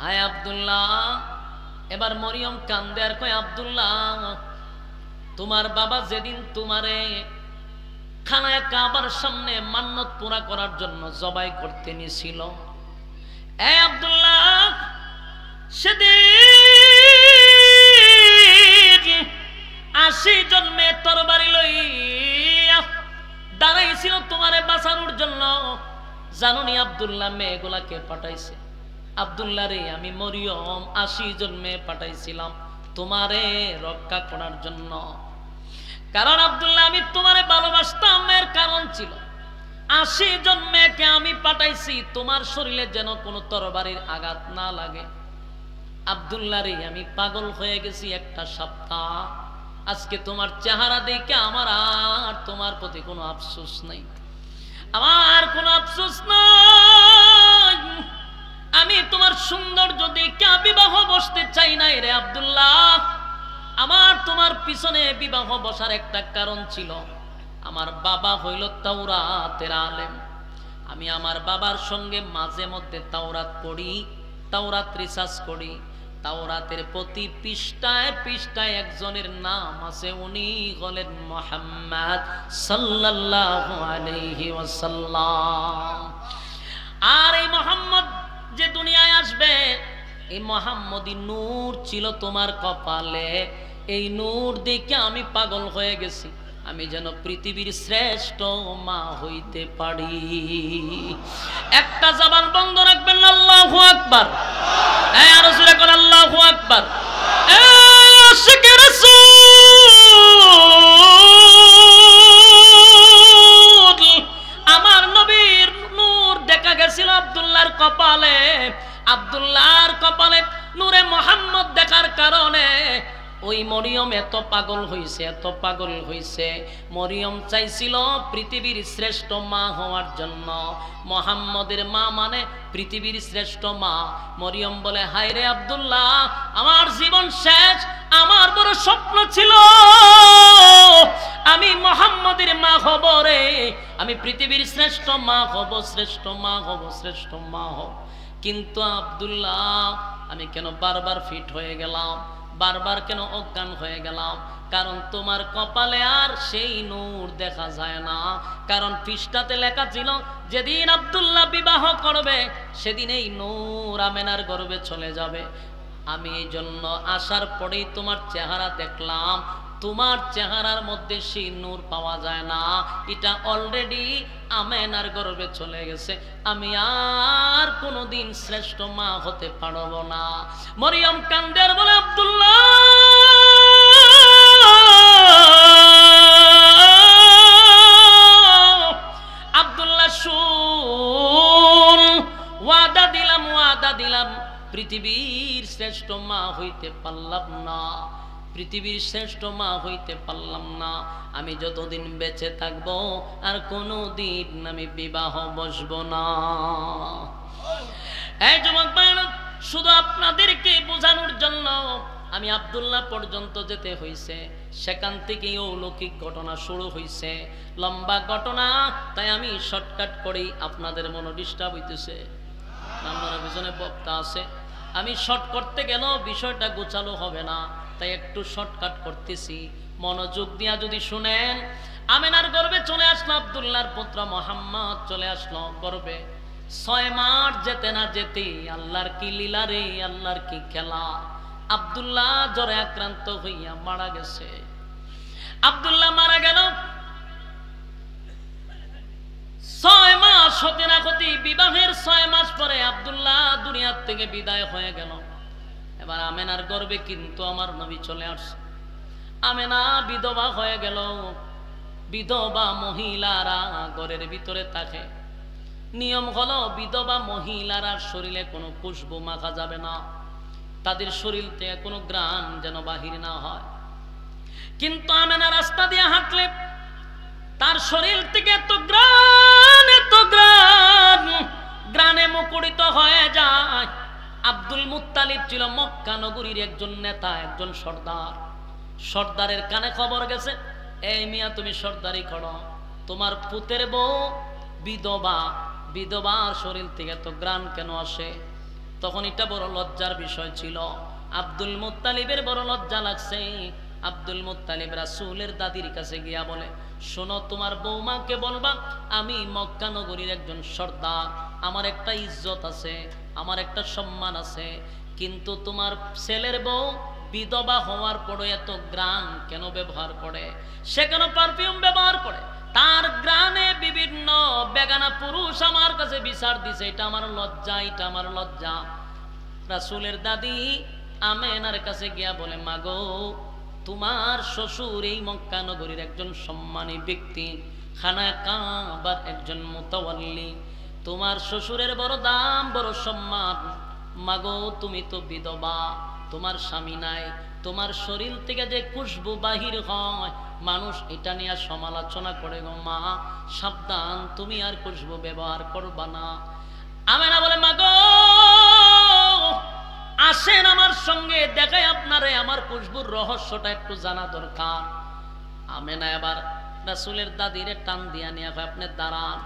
হায় আব্দুল্লাহ। এবার মরিয়ম কান্দে আর কয়, আব্দুল্লাহ তোমার বাবা যেদিন তোমারে খানায় কাবার সামনে মান্নত পুরা করার জন্য জবাই করতে নিছিল, এ আব্দুল্লাহ সেদিন 80 জন মেয়ে তরবারি লইয়া দাঁড়াইছিল তোমারে বাঁচানোর জন্য। জানুনি আব্দুল্লাহ মেয়েগুলাকে পাঠাইছে? আব্দুল্লাহ রে, আমি মরিয়ম 80 জন মেয়ে পাঠাইছিলাম তোমারে রক্ষা করার জন্য। কারণ আব্দুল্লাহ আমি তোমারে ভালোবাসতাম, এর কারণ ছিল 80 জন মেয়েকে আমি পাঠাইছি তোমার শরীরে যেন কোনো তরবারির আঘাত না লাগে। আব্দুল্লাহ রে, আমি পাগল হয়ে গেছি একটা সপ্তাহ। আজকে তোমার চেহারা দেখে আমার আর তোমার প্রতি কোনো আফসোস নাই, আমার কোনো আফসোস নাই। আমি তোমার সৌন্দর্য দেখে বিবাহ বসতে চাই নাই রে আব্দুল্লাহ। আমার তোমার পিছনে বিবাহ বসার একটা কারণ ছিল, আমার বাবা হইল তাওরাতের আলেম। আমি আমার বাবার সঙ্গে মাঝে মধ্যে তাওরাত পড়ি, তাওরাত রিসার্চ করি। তাওরাতের প্রতি পৃষ্ঠায় পৃষ্ঠায় একজনের নাম আছে, উনি হলেন মুহাম্মদ সাল্লাল্লাহু আলাইহি ওয়াসাল্লাম। আর এই মুহাম্মদ যে দুনিয়ায় আসবে, এই মুহাম্মদী নূর ছিল তোমার কপালে। এই নূর দেখে আমি পাগল হয়ে গেছি, আমি যেন পৃথিবীর শ্রেষ্ঠ মা হইতে পারি। একটা জবান বন্ধ রাখবেন না, আল্লাহু আকবার। এই আর জোরে কোন আল্লাহু আকবার। আশিকে রাসূল, আমার নবীর নূর দেখা গেছিল আব্দুল্লাহর কপালে। আব্দুল্লাহর কপালে নূরে মুহাম্মদ দেখার কারণে ওই মরিয়ম এত পাগল হইছে, এত পাগল হইছে। মরিয়ম চাইছিল পৃথিবীর শ্রেষ্ঠ মা হওয়ার জন্য। মুহাম্মদের মা মানে পৃথিবীর শ্রেষ্ঠ মা। মরিয়ম বলে, হায় রে আব্দুল্লাহ, আমার জীবন শেষ, আমার বড় স্বপ্ন ছিল আমি মুহাম্মদের মা হব রে, আমি পৃথিবীর শ্রেষ্ঠ মা হব, শ্রেষ্ঠ মা হব, শ্রেষ্ঠ মা হব। কিন্তু আব্দুল্লাহ, আমি কেন বারবার ফিট হয়ে গেলাম, বারবার কেন অজ্ঞান হয়ে গেলাম? কারণ তোমার কপালে আর সেই নূর দেখা যায় না। কারণ পৃষ্ঠাতে লেখা ছিল, যেদিন আব্দুল্লাহ বিবাহ করবে সেদিন এই নূর আমেনার গর্ভে চলে যাবে। আমি এই জন্য আসার পরেই তোমার চেহারা দেখলাম, তোমার চেহারার মধ্যে সেই নূর পাওয়া যায় না, এটা অলরেডি আমেনার গর্ভে চলে গেছে। আমি আর কোনোদিন শ্রেষ্ঠ মা হতে পারব না। মরিয়ম কান্দের বলে, আব্দুল্লাহ আব্দুল্লাহ শুন, ওয়াদা দিলাম, ওয়াদা দিলাম, পৃথিবীর শ্রেষ্ঠ মা হইতে পারলাম না, পৃথিবীর শ্রেষ্ঠ মা হইতে পারলাম না। আমি যতদিন বেঁচে থাকবো আর কোনোদিন আমি বিবাহ বসবো না। এই যুবক ভাইরা, শুধু আপনাদেরকে বোঝানোর জন্য আমি আব্দুল্লাহ পর্যন্ত যেতে হইছে। সেখান থেকেই অলৌকিক ঘটনা শুরু হইছে, লম্বা ঘটনা, তাই আমি শর্টকাট করি, আপনাদের মনে ডিস্টার্ব হইতেছে। আপনার পিছনে বক্তা আছে, আমি শর্ট করতে গেলেও বিষয়টা গোছালো হবে না, তাই একটু শর্টকাট করতেছি, মনোযোগ দিয়া যদি শুনেন। আমেনার গর্ভে চলে আসলো আব্দুল্লাহর পুত্র মুহাম্মদ, চলে আসলো গর্ভে। 6 মাস যেতে না যেতে আল্লাহর কি লীলা রে, আল্লাহর কি খেলা। আব্দুল্লাহ জ্বরে আক্রান্ত হইয়া মারা গেছে। আব্দুল্লাহ মারা গেল। 6 মাস হতে না হতে, বিবাহের 6 মাস পরে আব্দুল্লাহ দুনিয়ার থেকে বিদায় হয়ে গেল। এবার আমেনার গর্ভে কিন্তু আমার নবী চলে আসছে। আমেনা বিধবা হয়ে গেল। বিধবা মহিলারা ঘরের ভিতরে থাকে। নিয়ম হলো বিধবা মহিলারা শরীরে কোনো খুশবু মাখা যাবে না, তাদের শরীর থেকে কোনো ঘ্রাণ যেন বাহির না হয়। কিন্তু আমেনা রাস্তা দিয়ে হাঁটলে তার শরীর থেকে এত ঘ্রাণে মুখরিত হয়ে যায়। আব্দুল মুত্তালিব ছিল মক্কা নগরীর একজন নেতা, একজন সর্দার। সর্দারের কানে খবর গেছে, এই মিয়া তুমি সর্দারি করো, তোমার পুতের বউ বিধবা, বিধবার শরীর থেকে এত ঘ্রাণ কেন আসে? তখন এটা বড় লজ্জার বিষয় ছিল। আব্দুল মুত্তালিবের বড় লজ্জা লাগছে। আব্দুল মুত্তালিব রাসূলের দাদির কাছে গিয়া বলে, শোনো, তোমার বৌমাকে বলবা আমি মক্কা নগরীর একজন সর্দার, আমার একটা ইজ্জত আছে, আমার একটা সম্মান আছে, কিন্তু তোমার ছেলের বউ বিধবা হওয়ার পরে এত ঘ্রাণ কেন ব্যবহার করে? সে কেন পারফিউম ব্যবহার করে? তার ঘ্রাণে বিভিন্ন বেগানা পুরুষ আমার কাছে বিচার দিছে। এটা আমার লজ্জা, এটা আমার লজ্জা। রাসূলের দাদি আমেনার কাছে গিয়া বলে, মাগো, তোমার শ্বশুর এই মক্কা নগরীর একজন সম্মানী ব্যক্তি, খানায়ে কাবার একজন মুতাওয়াল্লি, তোমার শ্বশুরের বড় দাম, বড় সম্মান। মাগো, তুমি তো বিধবা, তোমার স্বামী নাই, তোমার শরীর থেকে যে খুশবু বাহির হয় মানুষ এটা নিয়ে সমালোচনা করে গো মা, সাবধান, তুমি আর খুশবু ব্যবহার করবা না। আমেনা বলে, মাগো আসেন আমার সঙ্গে, দেখাই আপনারে আমার খুশবুর রহস্যটা একটু জানা দরকার। আমেনা এবার রাসূলের দাদিরে টান দিয়া নিয়ে আপনি দাঁড়ান।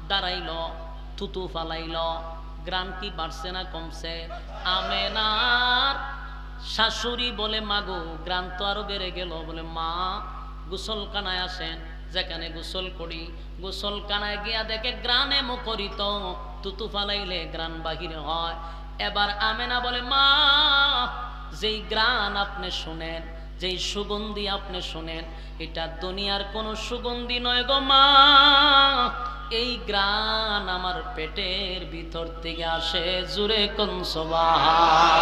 দাঁড়াইল, থুতু ফালাইল, গ্রান কি বাড়ছে না কমছে? আমেনার শাশুড়ি বলে, মাগো গ্রান তো আরো বেড়ে গেল। বলে, মা গোসলখানায় আসেন, যেখানে গোসল করি, গোসলখানায় গিয়া দেখে গ্রানে মুখরিত, থুতু ফালাইলে গ্রান বাহির হয়। এবার আমেনা বলে, মা যেই গ্রান আপনি শুনেন, যেই সুগন্ধি আপনি শুনেন, এটা দুনিয়ার কোনো সুগন্ধি নয় গো মা, এই গ্রান আমার পেটের ভিতর থেকে আসে। জুরে কোন সুবহান।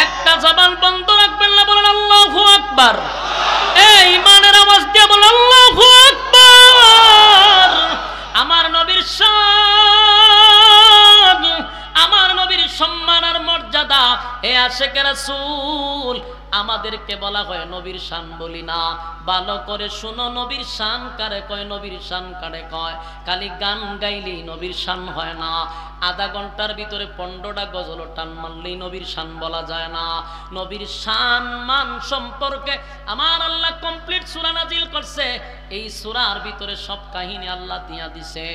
একটা জবান বন্ধ রাখবেন না, বলেন আল্লাহু আকবার। এই ইমানের আওয়াজ দিয়ে বলেন আল্লাহু আকবার। আমার নবীর শান, আমার নবীর সম্মান আর মর্যাদা, এ আশিকে রাসূল আমাদেরকে বলা হয় নবীর শান বলি না। ভালো করে শুনো, নবীর শান কারে কয়, নবীর শান কারে কয়? খালি গান গাইলেই নবীর শান হয় না। আধা ঘন্টার ভিতরে 15টা গজল টান মারলেই নবীর শান বলা যায় না। নবীর শান মান সম্পর্কে আমার আল্লাহ কমপ্লিট সূরা নাজিল করছে। এই সূরার ভিতরে সব কাহিনী আল্লাহ দিয়া দিছে।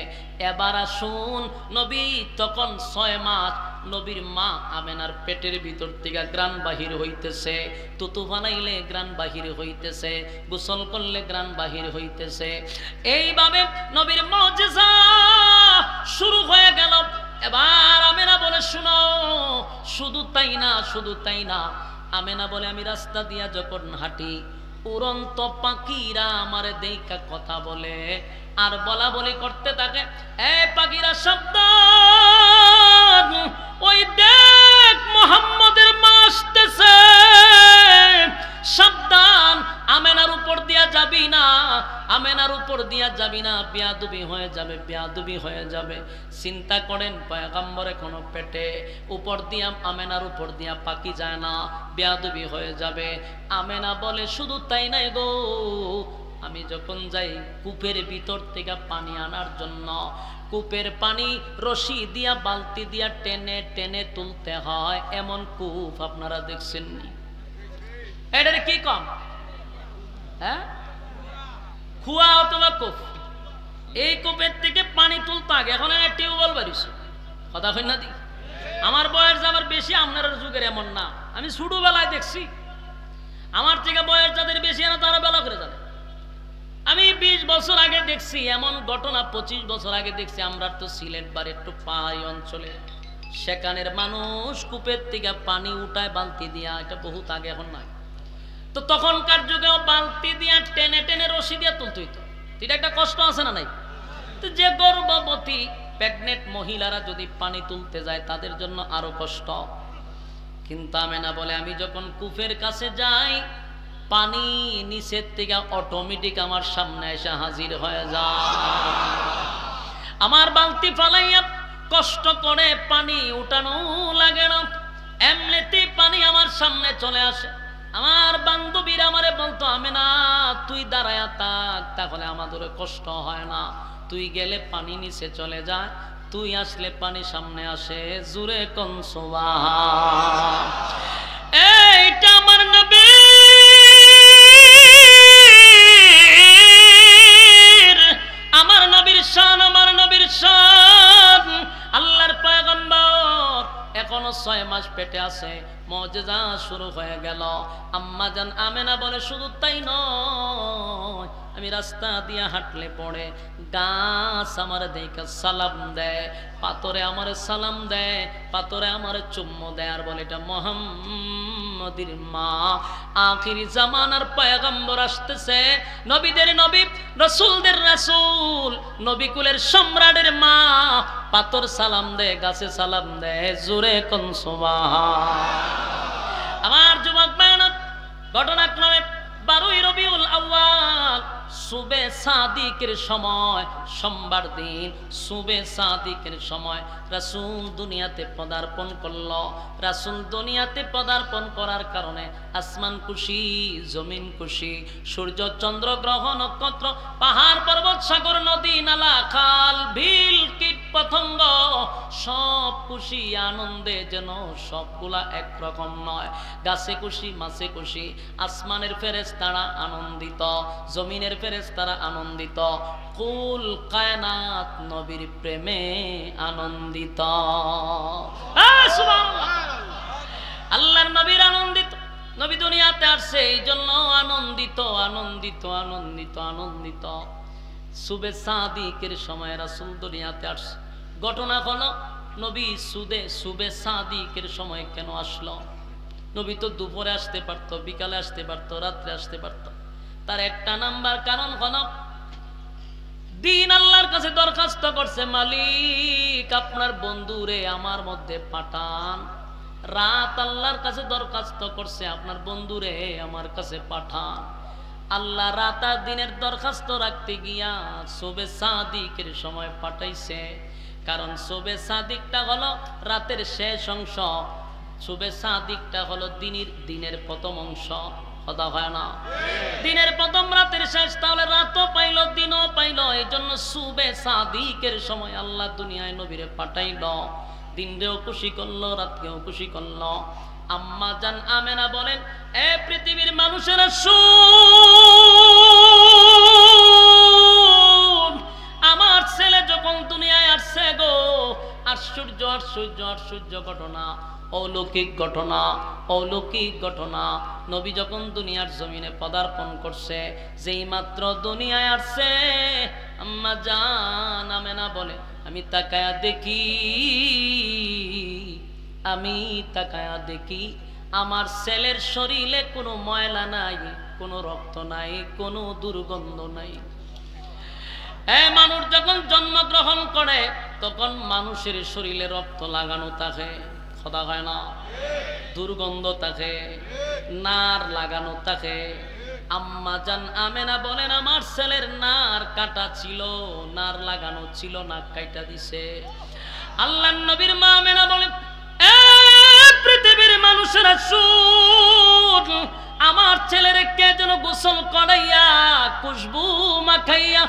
এবার আসুন, নবী তখন 6 মাস, নবীর মা আমেনার পেটের ভিতর থেকে গ্রান বাহির হইতেছে, তুতু বানাইলে গ্রান বাহির হইতেছে, গোসল করলে গ্রান বাহির হইতেছে। এইভাবে নবীর মুজিজা শুরু হয়ে গেল। এবার আমেনা বলে, শুনো, শুধু তাই না, শুধু তাই না। আমেনা বলে, আমি রাস্তা দিয়া যখন হাঁটি, উড়ন্ত পাখিরা আমারে দেখা কথা বলে আর বলা বলি করতে থাকে, এ পাখিরা সাবধান, ওই দেখ মুহাম্মদের মা আসতেছে, সাবধান, আমেনার উপর দিয়া যাবি না, আমেনার উপর দিয়া যাবি না, বেয়াদবি হয়ে যাবে, বেয়াদবি হয়ে যাবে। চিন্তা করেন, পয়গম্বর এখনো পেটে, উপর দিয়া আমেনার উপর দিয়া পাখি যায় না, বেয়াদবি হয়ে যাবে। আমেনা বলে, শুধু তাই নাই গো, আমি যখন যাই কূপের ভিতর থেকে পানি আনার জন্য, কূপের পানি রশি দিয়া বালতি দিয়া টেনে টেনে তুলতে হয়, এমন কূপ আপনারা দেখছেননি? এটার কি কম? হ্যাঁ, কুয়া অথবা কূপ। এই কূপের থেকে পানি তুলতে আগে, এখন টিউবওয়েল বাড়িছে, কথা হয় না দি? আমার বয়স যাবার বেশি, আপনার যুগের এমন না। আমি ছোটবেলায় দেখছি, আমার থেকে বয়স যাদের বেশি না তারা বেলা করে জানে। আমি 20 বছর আগে দেখছি এমন ঘটনা, 25 বছর আগে দেখছি। আমরা তো সিলেট বার একটু পাহাড়ি অঞ্চলে, সেখানের মানুষ কূপের থেকে পানি উঠায় বালতি দিয়া, এটা বহুত আগে, এখন নাই। তো তখনকার যুগেও বালতি দিয়া টেনে টেনে রশি দিয়া তুলতে হইতো। এটা একটা কষ্ট আছে না নাই? তো যে গর্ভবতী প্রেগনেন্ট মহিলারা যদি পানি তুলতে যায় তাদের জন্য আরো কষ্ট। কিন্তু আমেনা বলে, আমি যখন কূপের কাছে যাই, পানি নিচের থেকে অটোমেটিক আমার সামনে এসে হাজির হয়ে যায়। আমার বালতি ফালাইয়া কষ্ট করে পানি উঠানো লাগে না, এমনিতে পানি আমার সামনে চলে আসে। আমার বান্ধবীরা আমারে বলতো, আমেনা তুই দাঁড়ায়া থাক, তাহলে আমাদের কষ্ট হয় না। তুই গেলে পানি নিচে চলে যায়, তুই আসলে পানি সামনে আসে। জুরে কোন সুবহান। এইটা আমার নবী, আমার নবীর শান, আমার নবীর শান। আল্লাহর পয়গম্বর এখনো 6 মাস পেটে আছে, মুজিজা শুরু হয়ে গেল। আম্মা জান আমেনা বলে, শুধু তাই নয়, আমি রাস্তা দিয়ে হাঁটলে পড়ে গাছ আমার দেখে সালাম দেয়, পাথরে আমার সালাম দেয়, পাথরে আমার চুম্মু দেয়, আর বলে এটা মুহাম্মাদির মা। আখিরি জামানার পয়গম্বর আসতেছে, নবীদের নবী, রাসূলদের রাসূল, নবী কুলের সম্রাটের মা। পাথর সালাম দেয়, গাছে সালাম দেয়। জোরে কোন সুবহান। আমার যুবক ভাইরা, ঘটনাক্রমে 12ই রবিউল আউয়াল সুবে সাদিকের সময়, সোমবার দিন সুবে সাদিকের সময় রাসূল দুনিয়াতে পদার্পণ করল। রাসূল দুনিয়াতে পদার্পণ করার কারণে আসমান খুশি, জমিন খুশি, সূর্য চন্দ্র গ্রহ নক্ষত্র, পাহাড় পর্বত সাগর নদী নালা খাল বিল কীট পতঙ্গ সব খুশি আনন্দে, যেন সবগুলা একরকম নয়। গাছে খুশি, মাছে খুশি, আসমানের ফেরেশতারা আনন্দিত, জমিনের ফেরেশতারা আনন্দিত, কুল কায়নাত নবীর প্রেমে আনন্দিত। সুবহানাল্লাহ। আল্লাহর নবীর আনন্দিত, নবী দুনিয়াতে আসছে এই জন্য আনন্দিত, আনন্দিত, আনন্দিত, আনন্দিত। সুবে সাদিকের সময় রাসূল দুনিয়াতে আসছে। ঘটনা হলো, নবী সুবে সাদিকের সময় কেন আসলো? নবী তো দুপুরে আসতে পারত, বিকালে আসতে পারত, রাত্রে আসতে পারত। তার একটা নাম্বার কারণ হলো, দিন আল্লাহর কাছে দরখাস্ত করছে, মালিক আপনার বন্ধুরে আমার মধ্যে পাঠান। রাত আল্লাহর কাছে দরখাস্ত করছে, আপনার বন্ধুরে আমার কাছে পাঠান। আল্লাহ রাত আর দিনের দরখাস্ত রাখতে গিয়া সুবে সাদিকের সময় পাঠাইছে। কারণ সুবে সাদিকটা হলো রাতের শেষ অংশ, সুবে সাদিকটা হলো দিনের প্রথম অংশ। কথা হয় না? দিনের প্রথম রাতের শেষ, তাহলে রাতও পাইল দিনও পাইল। এই জন্য সুবে সাদিকের সময় আল্লাহ দুনিয়ায় নবীরে পাঠাইল। দিনরেও খুশি করলো, রাতকেও খুশি করলো। আম্মা জান আমেনা বলেন, এ পৃথিবীর মানুষেরা শুন, আমার ছেলে যখন দুনিয়ায় আসছে গো, আশ্চর্য আশ্চর্য আশ্চর্য ঘটনা, অলৌকিক ঘটনা, অলৌকিক ঘটনা। নবী যখন দুনিয়ার জমিনে পদার্পণ করছে, যেই মাত্র দুনিয়ায় আসছে, আম্মা জান আমেনা বলে, আমি তাকায়া দেখি, আমি তাকায়া দেখি আমার ছেলের শরীরে কোনো ময়লা নাই, কোনো রক্ত নাই, কোনো দুর্গন্ধ নাই। মানুষ যখন জন্মগ্রহণ করে তখন মানুষের শরীরে রক্ত লাগানো থাকে, কথা হয় না? দুর্গন্ধ থাকে, নার লাগানো থাকে। আম্মা জান আমেনা বলেন, আমার ছেলের নার কাটা ছিল, নার লাগানো ছিল, নাক কাইটা দিছে। আল্লাহর নবীর মা আমেনা বলেন, এ পৃথিবীর মানুষেরা শুন, আমার ছেলের কে যেন গোসল করাইয়া খুশবু মাখাইয়া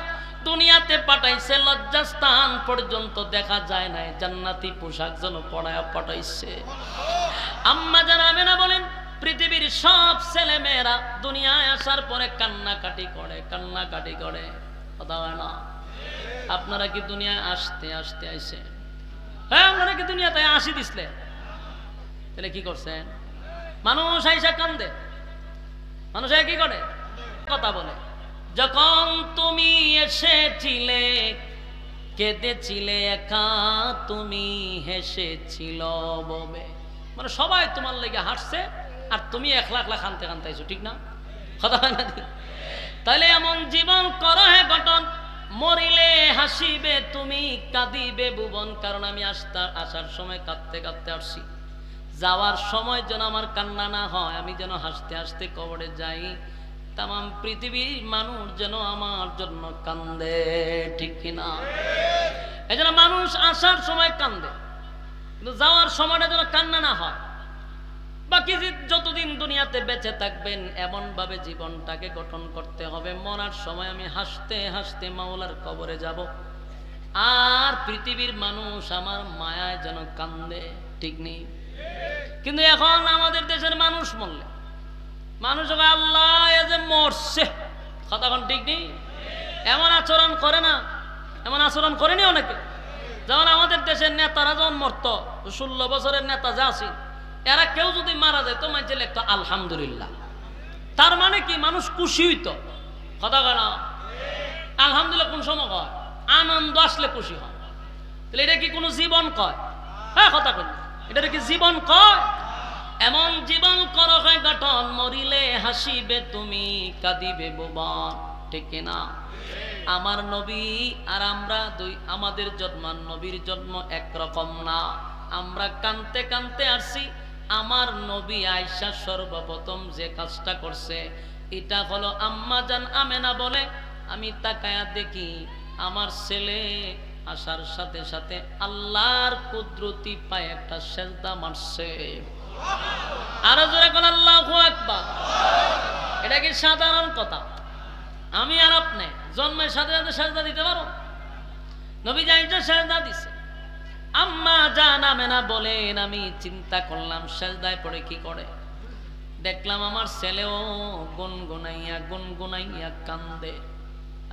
দুনিয়াতে পাঠাইছে, লজ্জাস্থান পর্যন্ত দেখা যায় নাই, জান্নাতি পোশাক যেন পরায়া পাঠাইছে। আম্মা জান আমেনা বলেন, পৃথিবীর সব ছেলে মেয়েরা দুনিয়ায় আসার পরে কান্নাকাটি করে, কান্নাকাটি করে। কথা হয় না? আপনারা কি দুনিয়ায় আসতে আসতে আইছে? হ্যাঁ, আপনারা কি দুনিয়াতে আসি দিসলে? তাহলে কি করছেন? মানুষ আইসা কান্দে, মানুষ কি করে? কথা বলে। যখন তুমি এসেছিলে কেঁদেছিলে একা, তুমি হেসেছিল ববে। মানে সবাই তোমার লেগে হাসছে আর তুমি একলা একলা কানতে কানতে আইছো, ঠিক না? কথা হয় না? তাহলে এমন জীবন করো হে গঠন, মরিলে হাসিবে তুমি, কাঁদিবে ভুবন। কারণ আমি আসার সময় কাঁদতে কাঁদতে আসছি, যাওয়ার সময় যেন আমার কান্না না হয়, আমি যেন হাসতে হাসতে কবরে যাই, তামাম পৃথিবীর মানুষ যেন আমার জন্য কান্দে, ঠিক কিনা? এই জন্য মানুষ আসার সময় কান্দে, কিন্তু যাওয়ার সময়টা যেন কান্না না হয়। বাকি যতদিন দুনিয়াতে বেঁচে থাকবেন এমন ভাবে জীবনটাকে গঠন করতে হবে, মরার সময় আমি হাসতে হাসতে মাওলার কবরে যাব, আর পৃথিবীর মানুষ আমার মায়ায় যেন কান্দে, ঠিক নেই? কিন্তু এখন আমাদের দেশের মানুষ মরলে মানুষ আল্লাহ এ যে মরছে, কথা কোন ঠিক নেই? এমন আচরণ করে না? এমন আচরণ করেনি অনেকে। যেমন আমাদের দেশের নেতারা যখন মরত, 16 বছরের নেতা যা আছে, এরা কেউ যদি মারা যায় তো মাঝে লিখতো আলহামদুলিল্লাহ। তার মানে কি? মানুষ খুশি হইতো, কথা কয় না? আলহামদুলিল্লাহ কোন সময় কয়? আনন্দ আসলে খুশি হয়। তাহলে এটা কি কোনো জীবন কয়? হ্যাঁ, কথা কয়, এটা কি জীবন কয়? এমন জীবন করো হয় গঠন, মরিলে হাসিবে তুমি, কাঁদিবে ভুবন, ঠিক না? আমার নবী আর আমরা দুই, আমাদের জন্ম নবীর জন্ম একরকম না। আমরা কানতে কানতে আসছি। আমার নবী আয়েশা সর্বপ্রথম যে কাজটা করছে এটা হলো, আম্মা জান আমেনা বলে, আমি তাকায়া দেখি আমার ছেলে আসার সাথে সাথে আল্লাহর কুদরতি পায়ে একটা সেজদা মারছে। আরো জোরে কোন আল্লাহু আকবার। এটা কি সাধারণ কথা? আমি আর আপনি জন্মের সাথে সাথে সেজদা দিতে পারো? নবী আয়েশা সেজদা দিছে। আম্মা জান আমেনা বলেন, আমি চিন্তা করলাম সেজদায় পড়ে কি করে। দেখলাম আমার ছেলেও গুনগুনাইয়া কান্দে।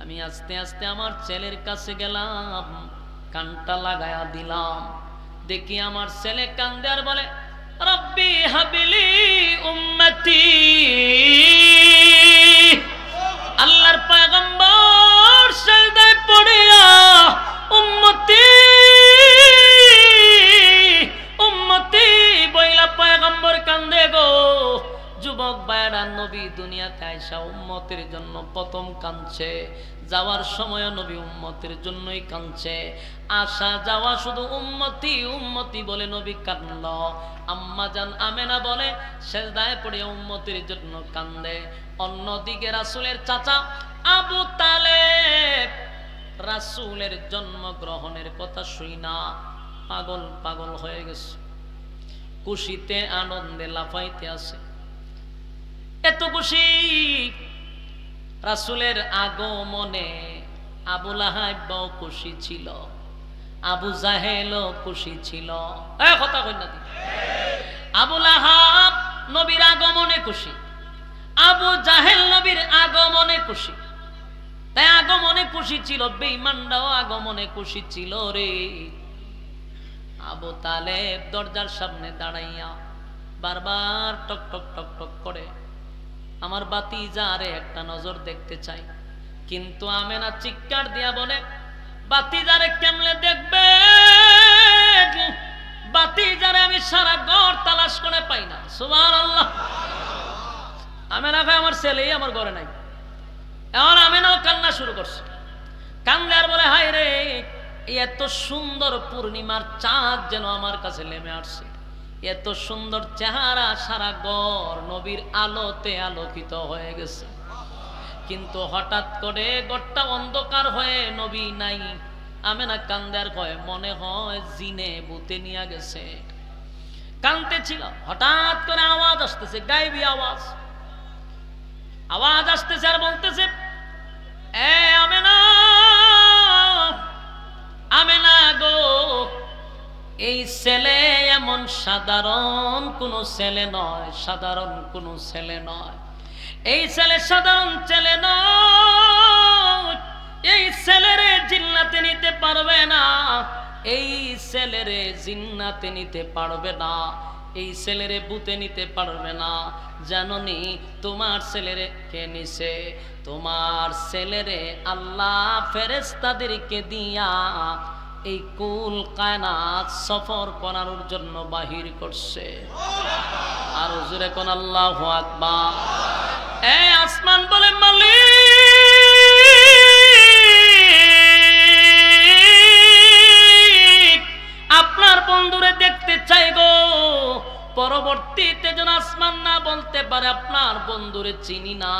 আমি আস্তে আস্তে আমার ছেলের কাছে গেলাম, কানটা লাগায়া দিলাম। দেখি আমার ছেলে কান্দে আর বলে, রব্বি হাবিলি উম্মতি। আল্লাহর পয়গম্বর সেজদায় পড়িয়া উম্মতি উম্মতি বইলা পয়গম্বর কান্দে গো। যুবক ভাইরা, নবী দুনিয়াতে আইসা উম্মতের জন্য প্রথম কাঁদছে, যাওয়ার সময় নবী উম্মতের জন্যই কাঁদছে। আসা যাওয়া শুধু উম্মতি উম্মতি বলে নবী কাঁদল। আম্মা জান আমেনা বলে সেজদায় পড়ে উম্মতের জন্য কান্দে। অন্যদিকে রাসূলের চাচা আবু তালেব রাসূলের জন্মগ্রহণের কথা শুইনা পাগল পাগল হয়ে গেছে, খুশিতে আনন্দে লাফাইতে আছে। এত খুশি রাসূলের আগমনে। আবু লাহাবও খুশি ছিল, আবু জাহেলও খুশি ছিল। কথা কই না? আবু লাহাব নবীর আগমনে খুশি, আবু জাহেল নবীর আগমনে খুশি। তাই আগমনে খুশি ছিল, বেঈমানরাও আগমনে খুশি ছিল রে। আবু তালেব দরজার সামনে দাঁড়াইয়া বারবার টক টক টক টক করে, আমার বাতিজারে একটা নজর দেখতে চাই। কিন্তু আমেনা চিৎকার দিয়া বলে, বাতিজারে কেমনে দেখবে? বাতিজারে আমি সারা ঘর তালাশ করে পাই না। সুবহানাল্লাহ। আমেনা ভাই, আমার ছেলেই আমার ঘরে নাই। এখন আমেনাও কান্না শুরু করছে, কান্দে আর বলে, হায় রে, এত সুন্দর পূর্ণিমার চাঁদ যেন আমার কাছে নেমে আসছে। এত সুন্দর চেহারা, সারা ঘর নবীর আলোতে আলোকিত হয়ে গেছে। কিন্তু হঠাৎ করে ঘরটা অন্ধকার হয়ে নবী নাই। আমেনা কান্দে আর কয়, মনে হয় জিনে ভূতে নিয়ে গেছে। কান্দতে ছিল, হঠাৎ করে আওয়াজ আসতেছে, গায়েবী আওয়াজ। আওয়াজ আসতেছে আর বলতেছে, এ আমেনা, আমেনা গো, এই ছেলে এমন সাধারণ কোন ছেলে নয়, সাধারণ কোন ছেলে নয়। এই ছেলে সাধারণ ছেলে নয়। এই ছেলেরে জিন্নাতে নিতে পারবে না, এই ছেলেরে জিন্নাতে নিতে পারবে না। এই ছেলেরে বুতে নিতে পারবে না। জাননি তোমার ছেলেরে কে নিছে? তোমার ছেলেরে আল্লাহ ফেরেশতাদেরকে দিয়া এই কুল কায়নাত সফর করানোর জন্য বাহির করছে। আর হুজুরে কোন আল্লাহু আকবার। এই আসমান বলে মালিক আপনার বন্ধুরে দেখতে চাই গো। পরবর্তীতে যেন আসমান না বলতে পারে আপনার বন্ধুরে চিনি না।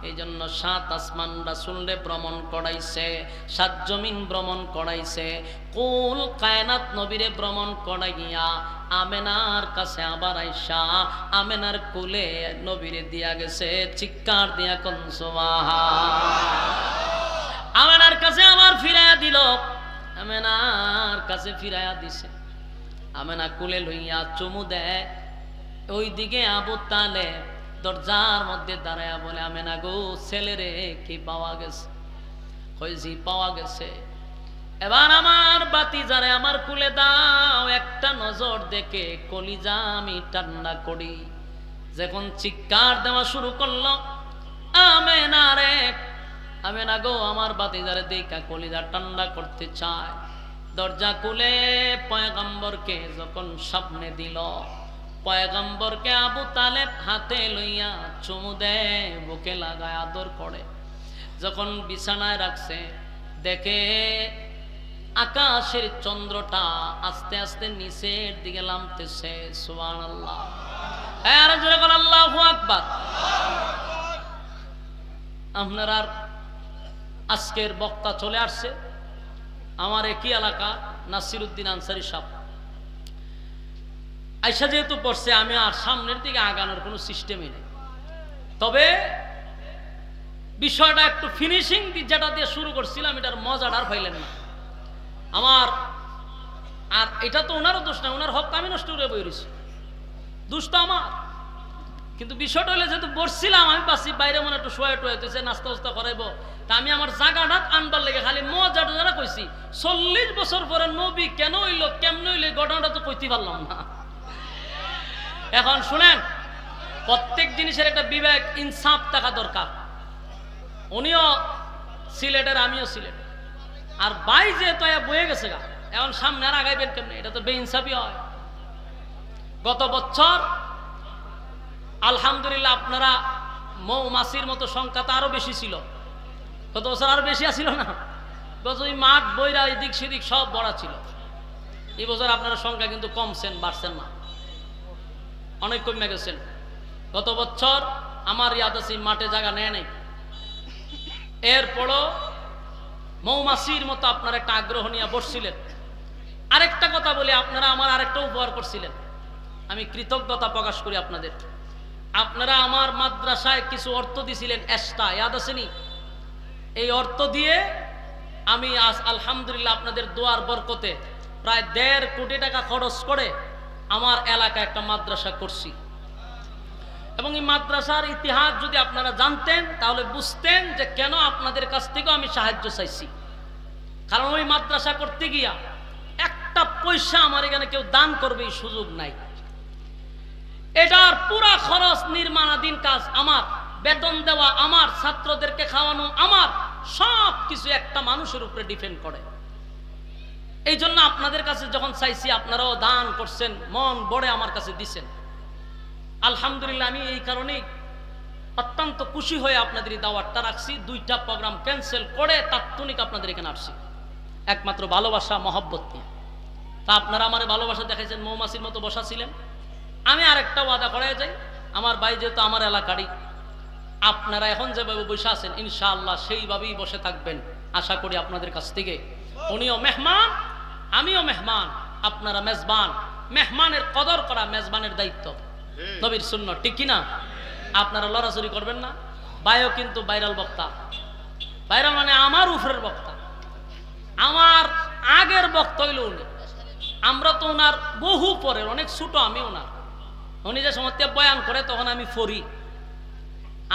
এই জন্য 7 আসমান রাসূলরে ভ্রমণ করাইছে, 7 জমিন ভ্রমণ করাইছে, কুল কায়নাত নবীরে ভ্রমণ করাইয়া আমেনার কাছে আবার আইসা আমেনার কুলে নবীরে দিয়া গেছে। চিৎকার দিয়া কোন সুবহান। আমেনার কাছে আবার ফিরাইয়া দিল, আমেনার কাছে ফিরাইয়া দিছে। আমেনা কুলে লইয়া চুমু দেয়। ওইদিকে আবু তালেব দরজার মধ্যে দাঁড়ায়া বলে, আমেনা গো, ছেলেরে কি পাওয়া গেছে? কইছি পাওয়া গেছে। এবার আমার বাতিজারে আমার কুলে দাও, একটা নজর দেখে কলিজা আমি ঠান্ডা করি। যখন চিৎকার দেওয়া শুরু করলো, আমেনা রে, আমেনা গো, আমার বাতিজারে দেখা কলিজা ঠান্ডা করতে চায়। দরজা খুলে পয়গম্বরকে যখন সামনে দিল, পয়গম্বরকে আবু তালেব হাতে লইয়া চুমু দেয়, বুকে লাগায় আদর করে। যখন বিছানায় রাখছে, দেখে আকাশের চন্দ্রটা আস্তে আস্তে নিচের দিকে নামতেছে। সুবহানাল্লাহ। আর জোরে বল আল্লাহু আকবার। আপনারা আজকের বক্তা চলে আসছে আমার একই এলাকা নাসিরউদ্দিন আনসারী সাহেব। আয়সা যেহেতু পড়ছে, আমি আর সামনের দিকে আগানোর কোনো সিস্টেমই নেই। তবে বিষয়টা একটু ফিনিশিং যেটা দিয়ে শুরু করছিলাম, এটার মজাটা আর পাইলেন না আমার। আর এটা তো ওনারও দোষ না, ওনার হক আমি নষ্ট করে বইরেছি, দোষ তো আমার। কিন্তু বিষয়টা হলে যেহেতু বসছিলাম, আমি পাচ্ছি বাইরে মনে একটু শোয়া টোয়াইতেছে, নাস্তা উস্তা করাইবো, তা আমি আমার জায়গাটা আনবার লেগে খালি মজাটা যারা কইছি। 40 বছর পরে নবী কেন হইলো, কেমন হইলো, ঘটনাটা তো কইতে পারলাম না। এখন শুনেন, প্রত্যেক জিনিসের একটা বিবেক ইনসাফ থাকা দরকার। উনিও সিলেটের, আমিও সিলেট। আর বাই যেহেতু বয়ে গেছে গা, এখন সামনে আর আগাইবেন কেমনে? এটা তো বেইনসাফি হয়। গত বছর আলহামদুলিল্লাহ আপনারা মৌমাছির মতো সংখ্যা তো আরো বেশি ছিল, গত বছর আরো বেশি আসছিল না? গত মাঠ বইরা এদিক সেদিক সব বড়া ছিল। এই বছর আপনারা সংখ্যা কিন্তু কমছেন, বাড়ছেন না, অনেক কমে গেছেন। গত বছর আমার ইয়াদ আছে মাঠে জায়গা নেয় নাই। এরপরও মৌমাছির মতো আপনারা একটা আগ্রহ নিয়ে বসছিলেন। আরেকটা কথা বলি, আপনারা আমার আরেকটা উপহার করছিলেন, আমি কৃতজ্ঞতা প্রকাশ করি আপনাদের। আপনারা আমার মাদ্রাসায় কিছু অর্থ দিছিলেন, এক্সট্রা, ইয়াদ আসেনি? এই অর্থ দিয়ে আমি আজ আলহামদুলিল্লাহ আপনাদের দোয়ার বরকতে প্রায় 1.5 কোটি টাকা খরচ করে আমার এলাকায় একটা মাদ্রাসা করছি। এবং এই মাদ্রাসার ইতিহাস যদি আপনারা জানতেন, তাহলে বুঝতেন যে কেন আপনাদের কাছ থেকেও আমি সাহায্য চাইছি। কারণ ওই মাদ্রাসা করতে গিয়া একটা পয়সা আমার এখানে কেউ দান করবে এই সুযোগ নাই। এটার পুরা খরচ, নির্মাণাধীন কাজ আমার, বেতন দেওয়া আমার, ছাত্রদেরকে খাওয়ানো আমার, সব কিছু একটা মানুষের উপরে ডিপেন্ড করে। এই জন্য আপনাদের কাছে যখন চাইছি, আপনারাও দান করছেন, মন বড়ে আমার কাছে দিছেন। আলহামদুলিল্লাহ, আমি এই কারণেই অত্যন্ত খুশি হয়ে আপনাদের এই দাওয়াতটা রাখছি। 2টা প্রোগ্রাম ক্যান্সেল করে তাৎক্ষণিক আপনাদের এখানে আসছি, একমাত্র ভালোবাসা মহব্বত নিয়ে। তা আপনারা আমার ভালোবাসা দেখাইছেন, মৌমাছির মতো বসা ছিলেন। আমি আরেকটা ওয়াদা করাই যাই, আমার ভাই যেহেতু আমার এলাকারই, আপনারা এখন যেভাবে বসে আছেন ইনশাআল্লাহ সেইভাবেই বসে থাকবেন আশা করি আপনাদের কাছ থেকে। উনিও মেহমান, আমিও মেহমান, আপনারা মেজবান। মেহমানের কদর করা মেজবানের দায়িত্ব, নবীর সুন্নাত, ঠিক কিনা? আপনারা লড়াচড়ি করবেন না। ভাইও কিন্তু ভাইরাল বক্তা, ভাইরাল মানে আমার উপরের বক্তা, আমার আগের বক্তা হইল উনি। আমরা তো ওনার বহু পরের, অনেক ছোট আমি ওনার। উনি যে সময় বয়ান করে তখন আমি ফরি,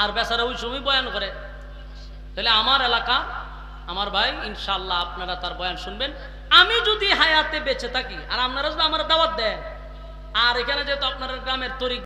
আর বেচারা ওই সময় বয়ান করে। তাহলে আমার এলাকা, আমার ভাই, ইনশাআল্লাহ আপনারা তার বয়ান শুনবেন। আমি যদি হায়াতে বেঁচে থাকি আর আপনারা যদি আমার দাওয়াত দেন, আর এখানে যেহেতু আপনার গ্রামের তরিক